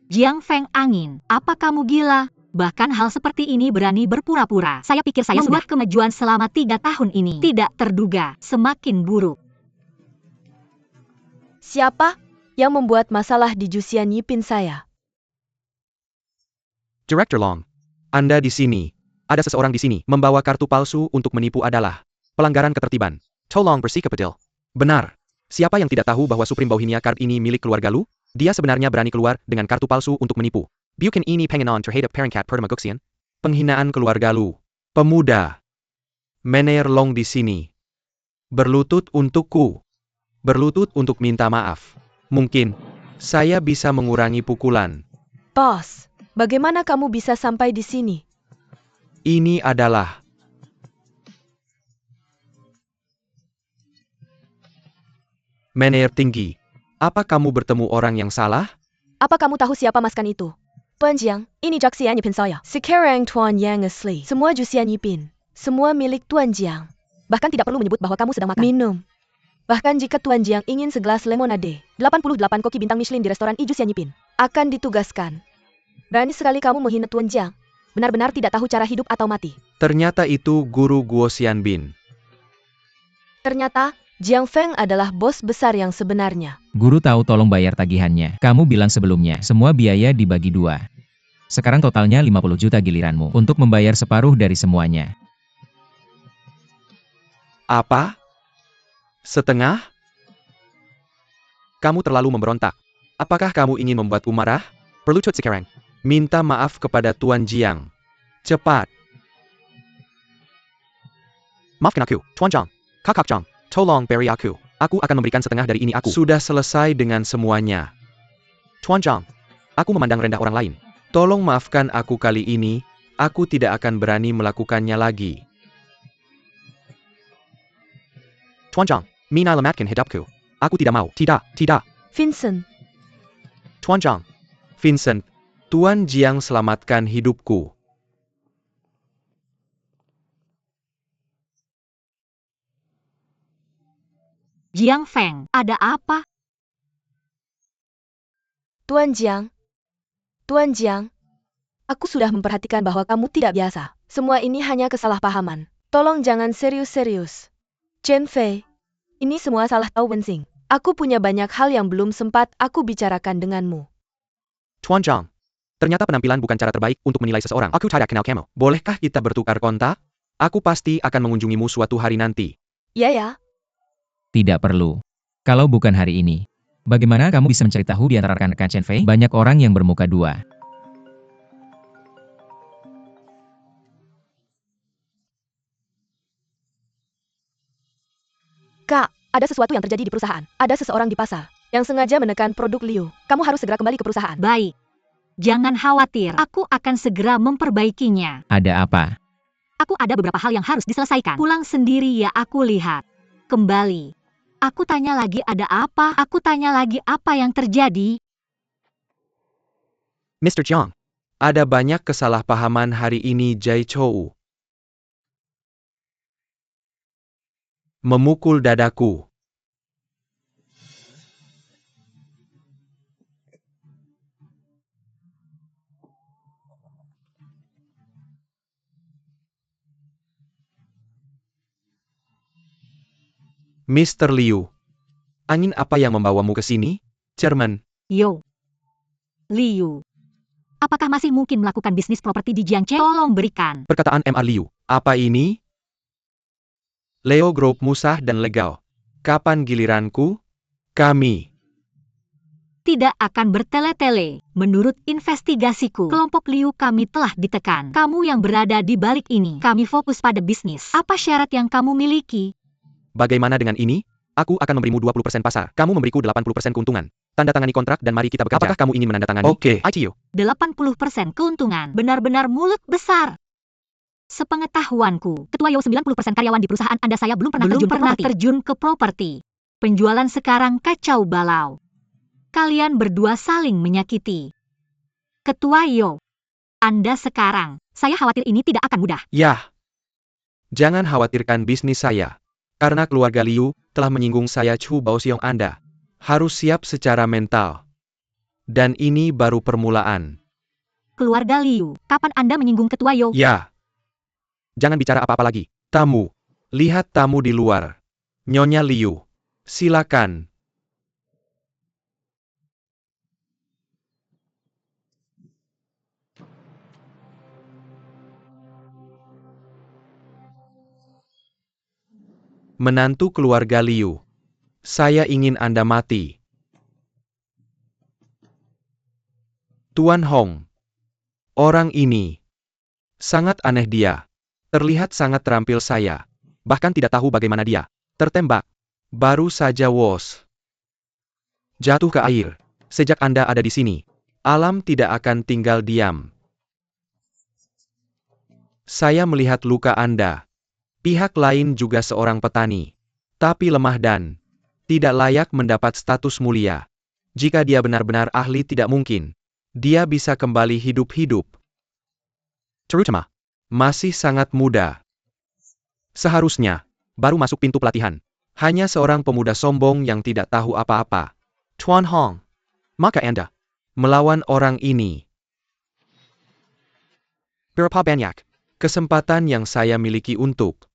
Jiang Feng angin. Apa kamu gila? Bahkan hal seperti ini berani berpura-pura. Saya pikir saya membuat kemajuan selama 3 tahun ini. Tidak terduga, semakin buruk. Siapa? yang membuat masalah di Jusian Yipin saya. Director Long, Anda di sini. Ada seseorang di sini membawa kartu palsu untuk menipu adalah pelanggaran ketertiban. Tolong bersikap adil. Benar. Siapa yang tidak tahu bahwa Supreme Bohemia Card ini milik keluarga Lu? Dia sebenarnya berani keluar dengan kartu palsu untuk menipu. Bukan ini pengenan terhadap Perangkat Pertama Guxian. Penghinaan keluarga Lu. Pemuda. Mener Long di sini. Berlutut untukku. Berlutut untuk minta maaf. Mungkin saya bisa mengurangi pukulan. Bos, bagaimana kamu bisa sampai di sini? Ini adalah Mener tinggi. Apa kamu bertemu orang yang salah? Apa kamu tahu siapa maskan itu? Tuan Jiang, ini Jusian Yipin saya. Sekarang Tuan Yang asli. Semua Jusian Yipin. Semua milik Tuan Jiang. Bahkan tidak perlu menyebut bahwa kamu sedang makan. Minum. Bahkan jika Tuan Jiang ingin segelas lemonade, 88 koki bintang Michelin di restoran Jusian Yipin akan ditugaskan. Berani sekali kamu menghina Tuan Jiang. Benar-benar tidak tahu cara hidup atau mati. Ternyata itu guru Guo Xianbin. Ternyata, Jiang Feng adalah bos besar yang sebenarnya. Guru tahu tolong bayar tagihannya. Kamu bilang sebelumnya, semua biaya dibagi 2. Sekarang totalnya 50 juta giliranmu untuk membayar separuh dari semuanya. Apa? Setengah? Kamu terlalu memberontak. Apakah kamu ingin membuatku marah? Berlutut sekarang. Minta maaf kepada Tuan Jiang. Cepat. Maafkan aku, Tuan Jiang. Kakak Jiang, tolong beri aku. Aku akan memberikan setengah dari ini aku. Sudah selesai dengan semuanya. Tuan Jiang, aku memandang rendah orang lain. Tolong maafkan aku kali ini. Aku tidak akan berani melakukannya lagi. Tuan Jiang, Mina lematkan hidupku. Aku tidak mau. Tidak. Vincent, Tuan Jiang. Vincent. Tuan Jiang selamatkan hidupku. Jiang Feng, ada apa? Tuan Jiang. Tuan Jiang. Aku sudah memperhatikan bahwa kamu tidak biasa. Semua ini hanya kesalahpahaman. Tolong jangan serius-serius. Chen Fei. Ini semua salah tahu Wensing. Aku punya banyak hal yang belum sempat aku bicarakan denganmu. Tuan Jiang. Ternyata penampilan bukan cara terbaik untuk menilai seseorang. Aku tidak kenal kamu. Bolehkah kita bertukar kontak? Aku pasti akan mengunjungimu suatu hari nanti. Ya. Tidak perlu. Kalau bukan hari ini. Bagaimana kamu bisa mencari tahu di antara rekan-rekan Chen Fei? Banyak orang yang bermuka 2. Kak, ada sesuatu yang terjadi di perusahaan. Ada seseorang di pasar yang sengaja menekan produk Liu. Kamu harus segera kembali ke perusahaan. Baik. Jangan khawatir, aku akan segera memperbaikinya. Ada apa? Aku ada beberapa hal yang harus diselesaikan. Pulang sendiri ya, aku lihat. Kembali. Aku tanya lagi ada apa? Aku tanya lagi apa yang terjadi? Mr. Jiang. Ada banyak kesalahpahaman hari ini Jai Chou. Memukul dadaku. Mr. Liu. Angin apa yang membawamu ke sini? Chairman. Yo. Liu. Apakah masih mungkin melakukan bisnis properti di Jiangche? Tolong berikan. Perkataan Mr. Liu. Apa ini? Leo Group musah dan legal. Kapan giliranku? Kami. Tidak akan bertele-tele. Menurut investigasiku, kelompok Liu kami telah ditekan. Kamu yang berada di balik ini. Kami fokus pada bisnis. Apa syarat yang kamu miliki? Bagaimana dengan ini? Aku akan memberimu 20% pasar. Kamu memberiku 80% keuntungan. Tanda tangani kontrak dan mari kita bekerja. Apakah kamu ingin menandatangani? Oke. ITU. 80% keuntungan. Benar-benar mulut besar. Sepengetahuanku, Ketua Yo 90% karyawan di perusahaan Anda saya belum pernah terjun ke properti. Penjualan sekarang kacau balau. Kalian berdua saling menyakiti. Ketua Yo, Anda sekarang, saya khawatir ini tidak akan mudah. Yah. Jangan khawatirkan bisnis saya. Karena keluarga Liu telah menyinggung saya Chu Baoxiong Anda. Harus siap secara mental. Dan ini baru permulaan. Keluarga Liu, kapan Anda menyinggung Ketua Yo? Ya. Jangan bicara apa-apa lagi. Tamu. Lihat tamu di luar. Nyonya Liu. Silakan. Menantu keluarga Liu. Saya ingin Anda mati. Tuan Hong. Orang ini. Sangat aneh dia. Terlihat sangat terampil saya. Bahkan tidak tahu bagaimana dia tertembak. Baru saja jatuh ke air. Sejak Anda ada di sini, alam tidak akan tinggal diam. Saya melihat luka Anda. Pihak lain juga seorang petani. Tapi lemah dan tidak layak mendapat status mulia. Jika dia benar-benar ahli tidak mungkin. Dia bisa kembali hidup-hidup. Terutama, masih sangat muda. Seharusnya, baru masuk pintu pelatihan. Hanya seorang pemuda sombong yang tidak tahu apa-apa. Tuan Hong. Maka Anda melawan orang ini. Berapa banyak kesempatan yang saya miliki untuk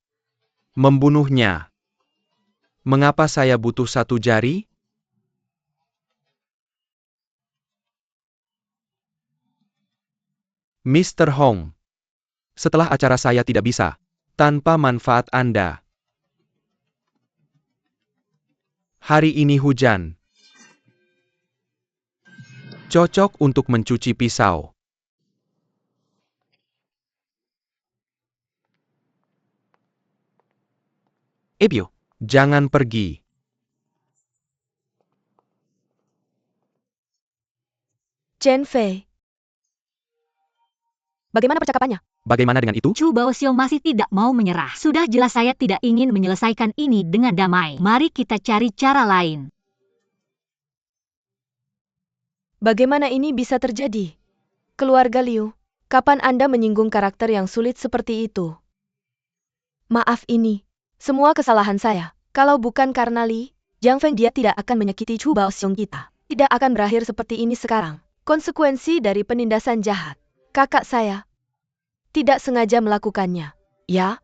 membunuhnya? Mengapa saya butuh satu jari? Mr. Hong. Setelah acara saya tidak bisa tanpa manfaat Anda. Hari ini hujan. Cocok untuk mencuci pisau. Ebyo, jangan pergi. Chen Fei. Bagaimana percakapannya? Bagaimana dengan itu? Chu Baoxiong masih tidak mau menyerah. Sudah jelas saya tidak ingin menyelesaikan ini dengan damai. Mari kita cari cara lain. Bagaimana ini bisa terjadi? Keluarga Liu, kapan Anda menyinggung karakter yang sulit seperti itu? Maaf ini. Semua kesalahan saya. Kalau bukan karena Li, Jiang Feng dia tidak akan menyakiti Chu Baoxiong kita. Tidak akan berakhir seperti ini sekarang. Konsekuensi dari penindasan jahat. Kakak saya tidak sengaja melakukannya. Ya?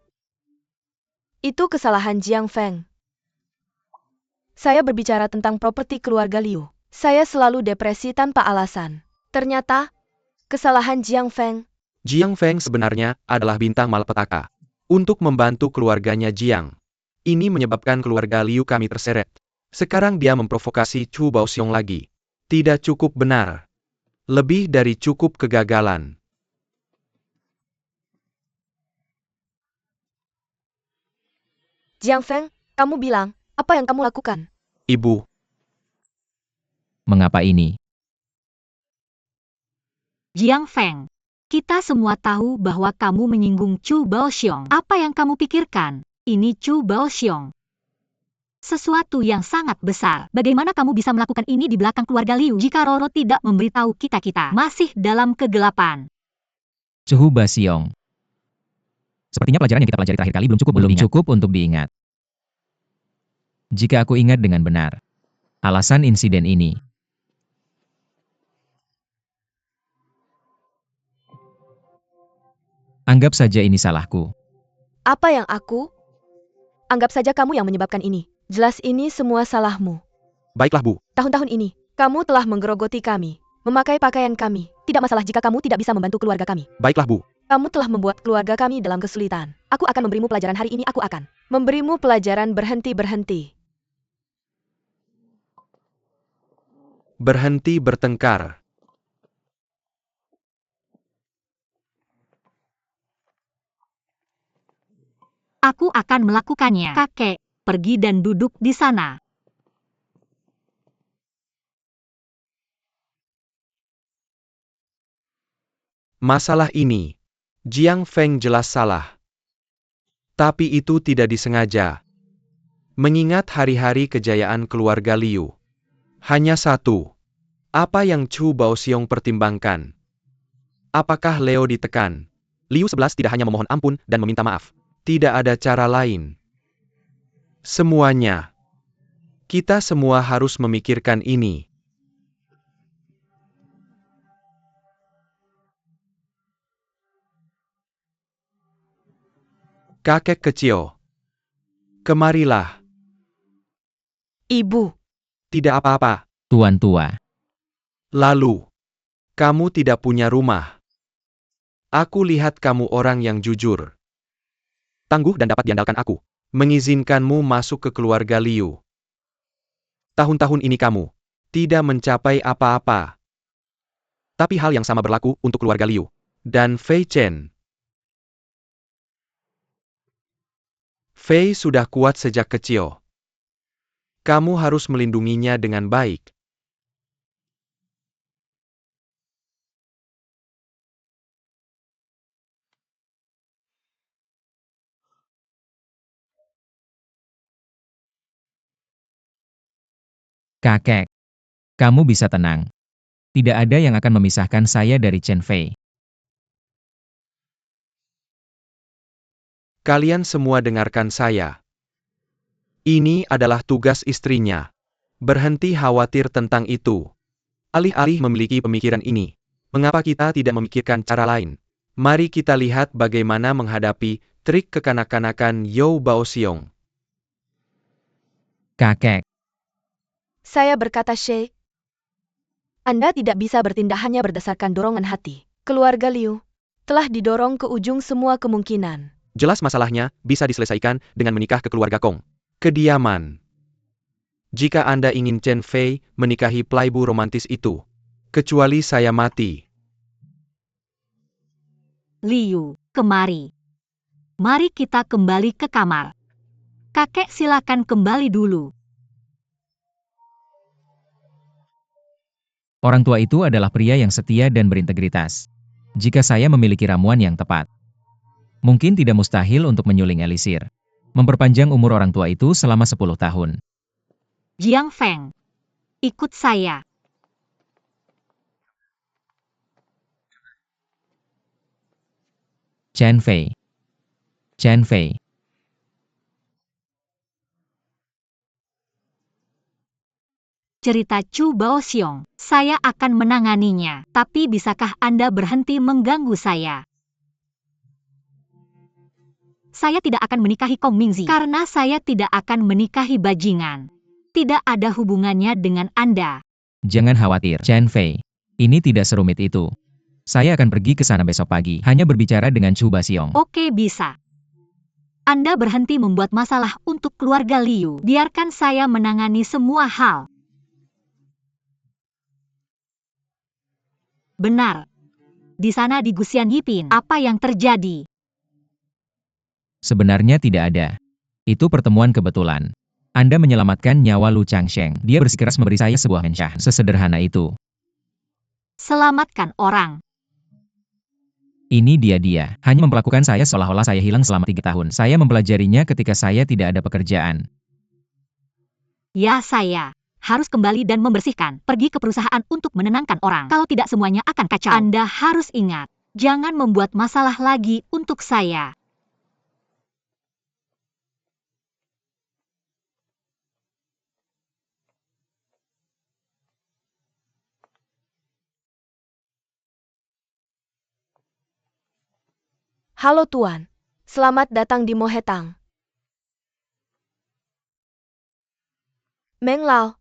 Itu kesalahan Jiang Feng. Saya berbicara tentang properti keluarga Liu. Saya selalu depresi tanpa alasan. Ternyata, kesalahan Jiang Feng. Jiang Feng sebenarnya adalah bintang malapetaka. Untuk membantu keluarganya Jiang. Ini menyebabkan keluarga Liu kami terseret. Sekarang dia memprovokasi Chu Baoxiong lagi. Tidak cukup benar. Lebih dari cukup kegagalan. Jiang Feng, kamu bilang, apa yang kamu lakukan? Ibu. Mengapa ini? Jiang Feng, kita semua tahu bahwa kamu menyinggung Chu Baoxiong. Apa yang kamu pikirkan? Ini Chu Baoxiong. Sesuatu yang sangat besar. Bagaimana kamu bisa melakukan ini di belakang keluarga Liu jika Roro tidak memberitahu kita masih dalam kegelapan? Chu Baoxiong. Sepertinya pelajaran yang kita pelajari terakhir kali belum cukup untuk diingat. Jika aku ingat dengan benar, alasan insiden ini. Anggap saja ini salahku. Apa yang aku? Anggap saja kamu yang menyebabkan ini. Jelas ini semua salahmu. Baiklah Bu. Tahun-tahun ini, kamu telah menggerogoti kami, memakai pakaian kami. Tidak masalah jika kamu tidak bisa membantu keluarga kami. Baiklah Bu. Kamu telah membuat keluarga kami dalam kesulitan. Aku akan memberimu pelajaran hari ini. Aku akan memberimu pelajaran berhenti-berhenti. Berhenti bertengkar. Aku akan melakukannya. Kakek, pergi dan duduk di sana. Masalah ini, Jiang Feng jelas salah. Tapi itu tidak disengaja. Mengingat hari-hari kejayaan keluarga Liu. Hanya satu. Apa yang Chu Baoxiong pertimbangkan? Apakah Leo ditekan? Liu 11 tidak hanya memohon ampun dan meminta maaf. Tidak ada cara lain. Semuanya. Kita semua harus memikirkan ini. Kakek kecil. Kemarilah. Ibu. Tidak apa-apa. Tuan tua. Lalu, kamu tidak punya rumah. Aku lihat kamu orang yang jujur. Tangguh dan dapat diandalkan aku. mengizinkanmu masuk ke keluarga Liu. Tahun-tahun ini kamu tidak mencapai apa-apa. Tapi hal yang sama berlaku untuk keluarga Liu dan Fei Chen. Fei sudah kuat sejak kecil. Kamu harus melindunginya dengan baik. Kakek, kamu bisa tenang. Tidak ada yang akan memisahkan saya dari Chen Fei. Kalian semua dengarkan saya. Ini adalah tugas istrinya. Berhenti khawatir tentang itu. Alih-alih memiliki pemikiran ini, mengapa kita tidak memikirkan cara lain? Mari kita lihat bagaimana menghadapi trik kekanak-kanakan You Baoxiong. Kakek, Saya berkata Sheikh. Anda tidak bisa bertindak hanya berdasarkan dorongan hati. Keluarga Liu telah didorong ke ujung semua kemungkinan. Jelas masalahnya bisa diselesaikan dengan menikah ke keluarga Kong. Kediaman. Jika Anda ingin Chen Fei menikahi playboy romantis itu, kecuali saya mati. Liu, kemari. Mari kita kembali ke kamar. Kakek silakan kembali dulu. orang tua itu adalah pria yang setia dan berintegritas. Jika saya memiliki ramuan yang tepat, mungkin tidak mustahil untuk menyuling elisir. Memperpanjang umur orang tua itu selama 10 tahun. Jiang Feng, ikut saya. Chen Fei. Chen Fei. Cerita Chu Baoxiong, saya akan menanganinya. Tapi bisakah Anda berhenti mengganggu saya? Saya tidak akan menikahi Kong Mingzi karena saya tidak akan menikahi bajingan. Tidak ada hubungannya dengan Anda. Jangan khawatir, Chen Fei. Ini tidak serumit itu. Saya akan pergi ke sana besok pagi, hanya berbicara dengan Chu Baoxiong. Oke, bisa. Anda berhenti membuat masalah untuk keluarga Liu. Biarkan saya menangani semua hal. Benar. Di sana di Gusian Yipin, apa yang terjadi? Sebenarnya tidak ada. Itu pertemuan kebetulan. Anda menyelamatkan nyawa Lu Changsheng. Dia bersikeras memberi saya sebuah mensyah. Sesederhana itu. Selamatkan orang. Ini dia. Hanya memperlakukan saya seolah-olah saya hilang selama 3 tahun. Saya mempelajarinya ketika saya tidak ada pekerjaan. Ya, saya harus kembali dan membersihkan. Pergi ke perusahaan untuk menenangkan orang. Kalau tidak semuanya akan kacau. Anda harus ingat, jangan membuat masalah lagi untuk saya. Halo Tuan, selamat datang di Mohetang. Meng Lao,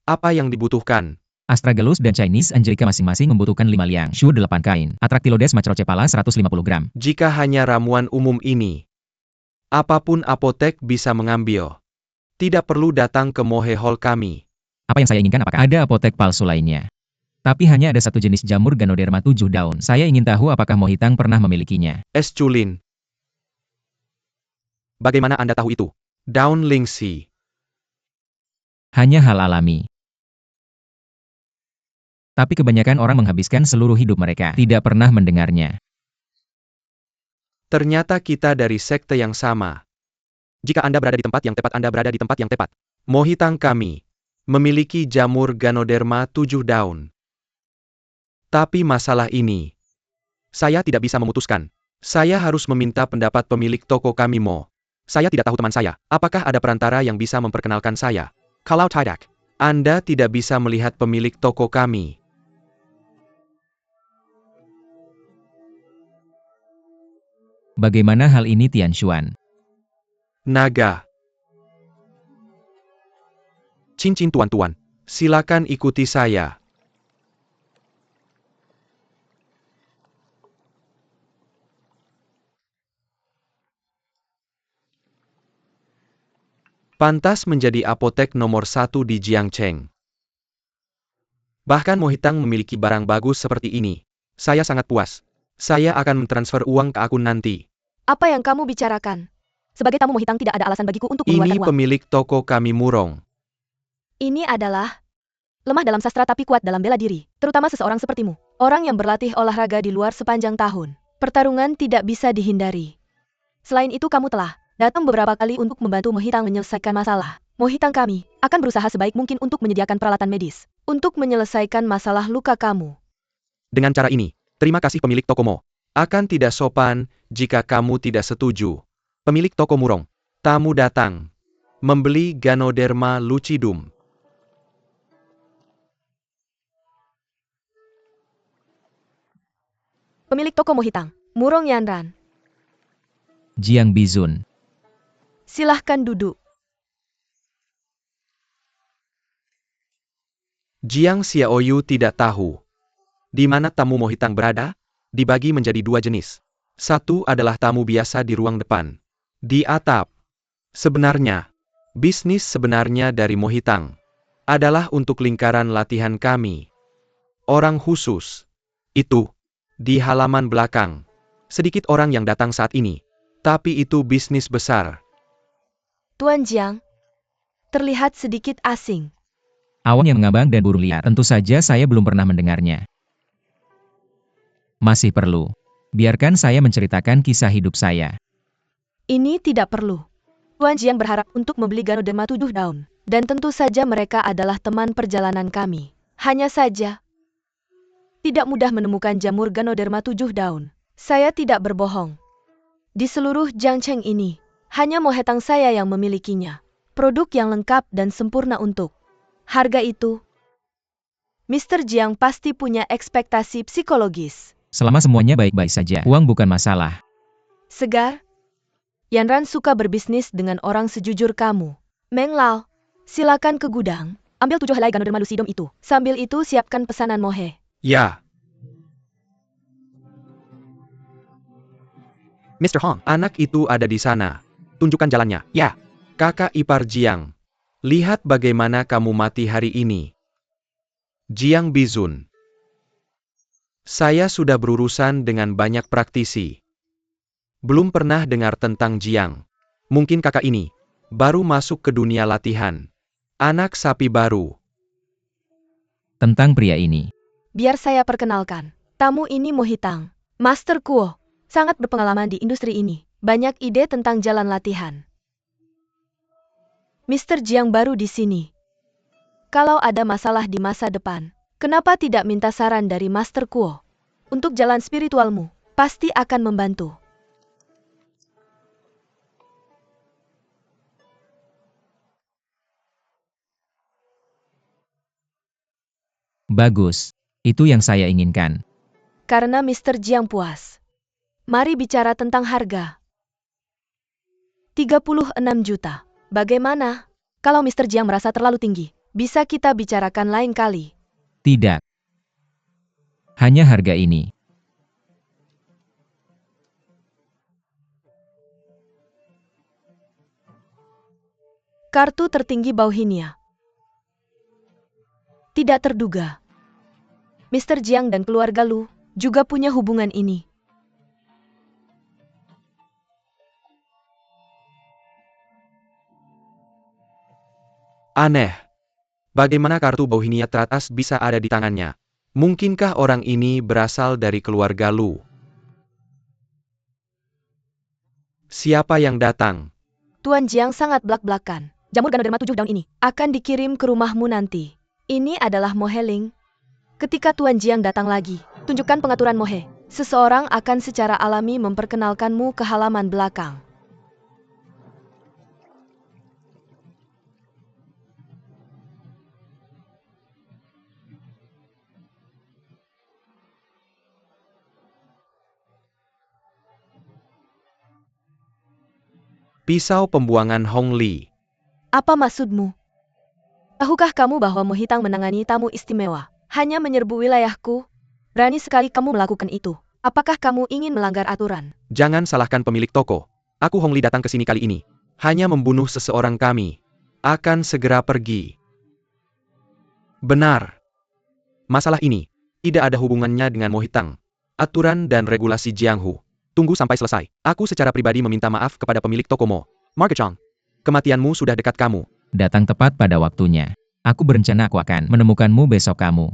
Apa yang dibutuhkan? Astragalus dan Chinese Angelica masing-masing membutuhkan 5 liang, Shu 8 kain, Atraktilodes macrocephala 150 gram. Jika hanya ramuan umum ini, apapun apotek bisa mengambil. Tidak perlu datang ke Mohe Hall kami. Apa yang saya inginkan apakah ada apotek palsu lainnya? Tapi hanya ada satu jenis jamur Ganoderma 7 daun. Saya ingin tahu apakah Mohitang pernah memilikinya. Es Culin. Bagaimana Anda tahu itu? Daun Lingxi. Hanya hal alami. Tapi kebanyakan orang menghabiskan seluruh hidup mereka, tidak pernah mendengarnya. Ternyata kita dari sekte yang sama. Jika Anda berada di tempat yang tepat, Anda berada di tempat yang tepat. Mohitang kami memiliki jamur Ganoderma 7 daun. Tapi masalah ini, saya tidak bisa memutuskan. Saya harus meminta pendapat pemilik toko kami Mo. Saya tidak tahu teman saya. Apakah ada perantara yang bisa memperkenalkan saya? Kalau tidak, Anda tidak bisa melihat pemilik toko kami. Bagaimana hal ini Tian Xuan? Naga. Cincin tuan-tuan, silakan ikuti saya. Pantas menjadi apotek nomor 1 di Jiangcheng. Bahkan Mohitang memiliki barang bagus seperti ini. Saya sangat puas. Saya akan mentransfer uang ke akun nanti. Apa yang kamu bicarakan? Sebagai tamu Mohitang tidak ada alasan bagiku untuk mengeluarkan Ini uang. pemilik toko kami Murong. Ini adalah lemah dalam sastra tapi kuat dalam bela diri, terutama seseorang sepertimu. Orang yang berlatih olahraga di luar sepanjang tahun. Pertarungan tidak bisa dihindari. Selain itu kamu telah datang beberapa kali untuk membantu Mohitang menyelesaikan masalah. Mohitang kami akan berusaha sebaik mungkin untuk menyediakan peralatan medis untuk menyelesaikan masalah luka kamu. Dengan cara ini, terima kasih pemilik toko Mo. Akan tidak sopan jika kamu tidak setuju. Pemilik toko Murong. Tamu datang. Membeli Ganoderma lucidum. Pemilik toko Mohitang, Murong Yanran. Jiang Bizun. Silahkan duduk. Jiang Xiaoyu tidak tahu di mana tamu Mohitang berada. Dibagi menjadi 2 jenis. Satu adalah tamu biasa di ruang depan. Di atap. Sebenarnya, bisnis sebenarnya dari Mohitang adalah untuk lingkaran latihan kami. Orang khusus. Itu. Di halaman belakang. Sedikit orang yang datang saat ini. Tapi itu bisnis besar. Tuan Jiang, terlihat sedikit asing. Awan yang mengambang dan burung liar. Tentu saja saya belum pernah mendengarnya. Masih perlu. Biarkan saya menceritakan kisah hidup saya. Ini tidak perlu. Tuan Jiang berharap untuk membeli Ganoderma 7 daun. Dan tentu saja mereka adalah teman perjalanan kami. Hanya saja, tidak mudah menemukan jamur Ganoderma 7 daun. Saya tidak berbohong. Di seluruh Jiangcheng ini, hanya Mohitang saya yang memilikinya. Produk yang lengkap dan sempurna untuk harga itu. Mr. Jiang pasti punya ekspektasi psikologis. Selama semuanya baik-baik saja, uang bukan masalah. Segar? Yanran suka berbisnis dengan orang sejujur kamu. Meng Lao, silakan ke gudang. Ambil 7 helai Ganoderma lucidum itu. Sambil itu siapkan pesanan Mohe. Ya. Mr. Hong, anak itu ada di sana. Tunjukkan jalannya. Ya. Kakak ipar Jiang. Lihat bagaimana kamu mati hari ini. Jiang Bizun. Saya sudah berurusan dengan banyak praktisi. Belum pernah dengar tentang Jiang. Mungkin kakak ini baru masuk ke dunia latihan. Anak sapi baru. Tentang pria ini. Biar saya perkenalkan. Tamu ini Mohitang. Master Kuo. Sangat berpengalaman di industri ini. Banyak ide tentang jalan latihan. Mr. Jiang baru di sini. Kalau ada masalah di masa depan, kenapa tidak minta saran dari Master Kuo? Untuk jalan spiritualmu, pasti akan membantu. Bagus. Itu yang saya inginkan. Karena Mr. Jiang puas. Mari bicara tentang harga. 36 juta. Bagaimana? Kalau Mr. Jiang merasa terlalu tinggi, bisa kita bicarakan lain kali. Tidak. Hanya harga ini. Kartu tertinggi Bauhinia. Tidak terduga. Mr. Jiang dan keluarga Lu juga punya hubungan ini. Aneh. Bagaimana kartu Bauhinia teratas bisa ada di tangannya? Mungkinkah orang ini berasal dari keluarga Lu? Siapa yang datang? Tuan Jiang sangat belak-belakan. Jamur Ganoderma 7 daun ini akan dikirim ke rumahmu nanti. Ini adalah Moheling. Ketika Tuan Jiang datang lagi, tunjukkan pengaturan Mohe. Seseorang akan secara alami memperkenalkanmu ke halaman belakang. Pisau pembuangan Hong Li. Apa maksudmu? Tahukah kamu bahwa Mohitang menangani tamu istimewa? Hanya menyerbu wilayahku? Berani sekali kamu melakukan itu. Apakah kamu ingin melanggar aturan? Jangan salahkan pemilik toko. Aku Hong Li datang ke sini kali ini. Hanya membunuh seseorang kami. akan segera pergi. Benar. Masalah ini tidak ada hubungannya dengan Mo Hitang, aturan dan regulasi Jianghu. Tunggu sampai selesai. Aku secara pribadi meminta maaf kepada pemilik toko Mo. Margaret Chang, kematianmu sudah dekat kamu. Datang tepat pada waktunya. Aku berencana aku akan menemukanmu besok kamu.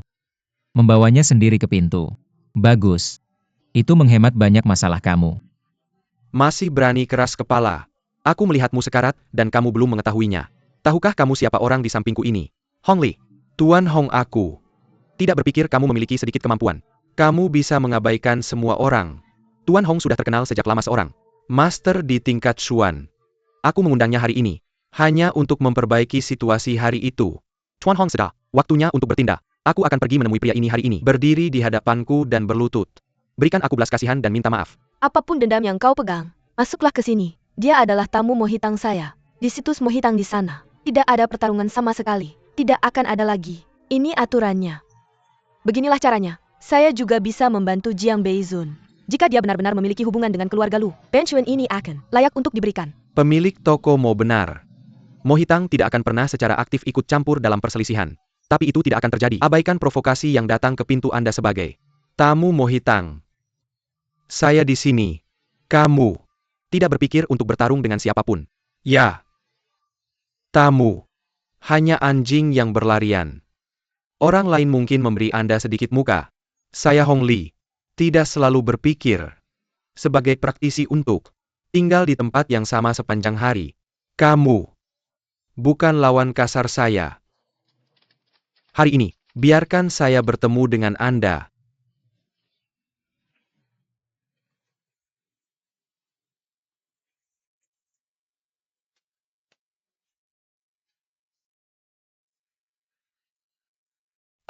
Membawanya sendiri ke pintu. Bagus. Itu menghemat banyak masalah kamu. Masih berani keras kepala. Aku melihatmu sekarat dan kamu belum mengetahuinya. Tahukah kamu siapa orang di sampingku ini? Hong Li. Tuan Hong aku. Tidak berpikir kamu memiliki sedikit kemampuan. Kamu bisa mengabaikan semua orang. Tuan Hong sudah terkenal sejak lama seorang master di tingkat Xuan. Aku mengundangnya hari ini hanya untuk memperbaiki situasi hari itu. Tuan Hong sudah waktunya untuk bertindak. Aku akan pergi menemui pria ini hari ini. Berdiri di hadapanku dan berlutut. Berikan aku belas kasihan dan minta maaf. Apapun dendam yang kau pegang, masuklah ke sini. Dia adalah tamu Mo Hitang saya. Di situs Mo Hitang di sana. Tidak ada pertarungan sama sekali. Tidak akan ada lagi. Ini aturannya. Beginilah caranya. Saya juga bisa membantu Jiang Beizun. Jika dia benar-benar memiliki hubungan dengan keluarga Lu, pensiun ini akan layak untuk diberikan. Pemilik toko Mo benar. Mo Hitang tidak akan pernah secara aktif ikut campur dalam perselisihan. Tapi itu tidak akan terjadi. Abaikan provokasi yang datang ke pintu Anda sebagai tamu Mo Hitang. Saya di sini. Kamu tidak berpikir untuk bertarung dengan siapapun. Ya. Tamu. Hanya anjing yang berlarian. Orang lain mungkin memberi Anda sedikit muka. Saya Hong Li. Tidak selalu berpikir sebagai praktisi untuk tinggal di tempat yang sama sepanjang hari. Kamu bukan lawan kasar saya. Hari ini, biarkan saya bertemu dengan Anda.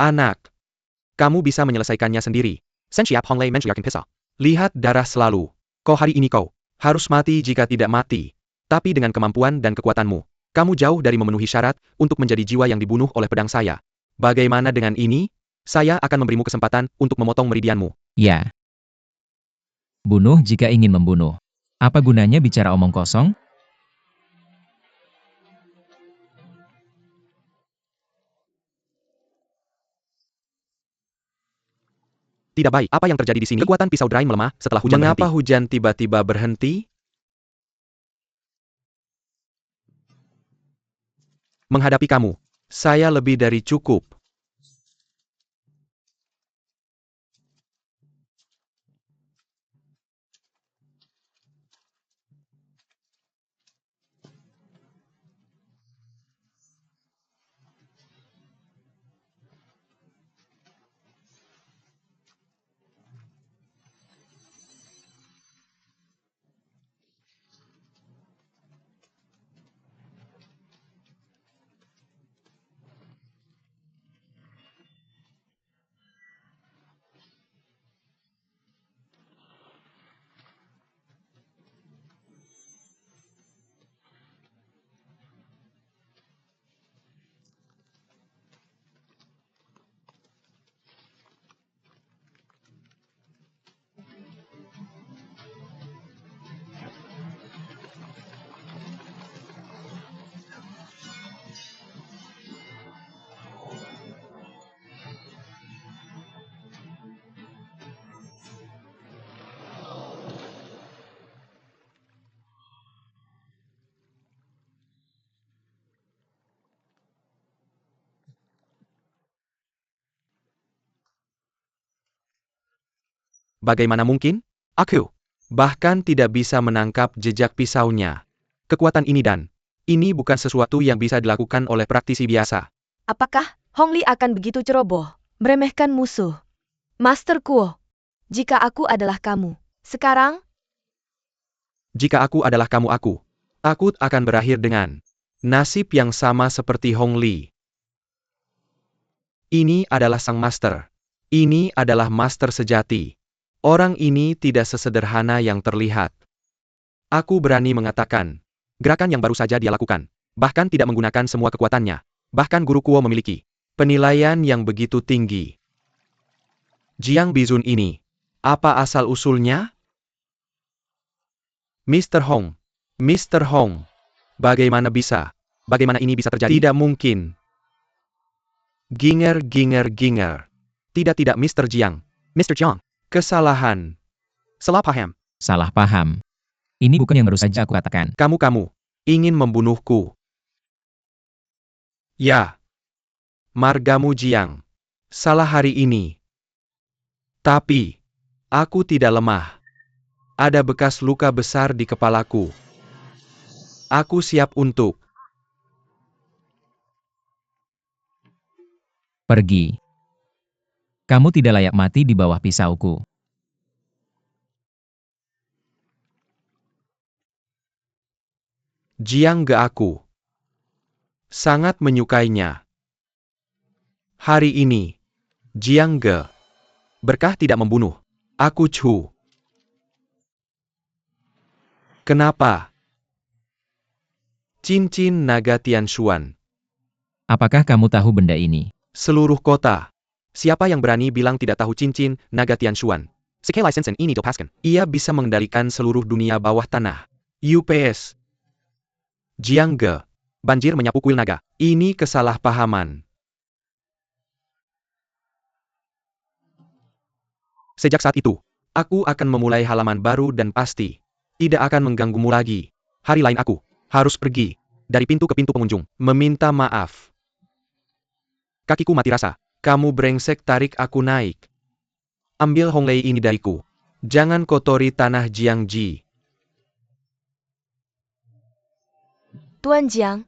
Anak, kamu bisa menyelesaikannya sendiri. Sen Siap Hong Lei Mencuyakin Pisah. Lihat darah selalu. Kau hari ini kau harus mati jika tidak mati. Tapi dengan kemampuan dan kekuatanmu, kamu jauh dari memenuhi syarat untuk menjadi jiwa yang dibunuh oleh pedang saya. Bagaimana dengan ini? Saya akan memberimu kesempatan untuk memotong meridianmu. Ya. Bunuh jika ingin membunuh. Apa gunanya bicara omong kosong? Tidak baik. Apa yang terjadi di sini? Kekuatan pisau dry melemah setelah hujan berhenti. Mengapa hujan tiba-tiba berhenti? Menghadapi kamu, saya lebih dari cukup. Bagaimana mungkin? Aku bahkan tidak bisa menangkap jejak pisaunya. Kekuatan ini dan ini bukan sesuatu yang bisa dilakukan oleh praktisi biasa. Apakah Hong Li akan begitu ceroboh, meremehkan musuh? Master Kuo, jika aku adalah kamu, sekarang, Jika aku adalah kamu aku takut akan berakhir dengan nasib yang sama seperti Hong Li. Ini adalah sang master. Ini adalah master sejati. Orang ini tidak sesederhana yang terlihat. Aku berani mengatakan, gerakan yang baru saja dia lakukan, bahkan tidak menggunakan semua kekuatannya. Bahkan Guru Kuo memiliki penilaian yang begitu tinggi. Jiang Bizun ini, apa asal-usulnya? Mr. Hong, bagaimana bisa? Bagaimana ini bisa terjadi? Tidak mungkin. Ginger. Tidak, Mr. Jiang. Mr. Jiang. Kesalahan. Salah paham. Salah paham. Ini bukan yang baru saja aku katakan. Kamu ingin membunuhku. Ya. Margamu Jiang. Salah hari ini. Tapi, aku tidak lemah. Ada bekas luka besar di kepalaku. Aku siap untuk Pergi. Kamu tidak layak mati di bawah pisauku. Jiang Ge. Aku sangat menyukainya. Hari ini, Jiang Ge berkah tidak membunuh. Aku Chu. Kenapa? Cincin naga Tianshuan. Apakah kamu tahu benda ini? Seluruh kota. Siapa yang berani bilang tidak tahu cincin naga Tianshuan? Sekali lisensen ini dipaskan. Ia bisa mengendalikan seluruh dunia bawah tanah. UPS. Jiang Ge. Banjir menyapu kuil naga. Ini kesalahpahaman. Sejak saat itu, aku akan memulai halaman baru dan pasti tidak akan mengganggumu lagi. Hari lain aku harus pergi dari pintu ke pintu pengunjung, meminta maaf. Kakiku mati rasa. Kamu brengsek tarik aku naik. Ambil Honglei ini dariku. Jangan kotori tanah Jiangji. Tuan Jiang,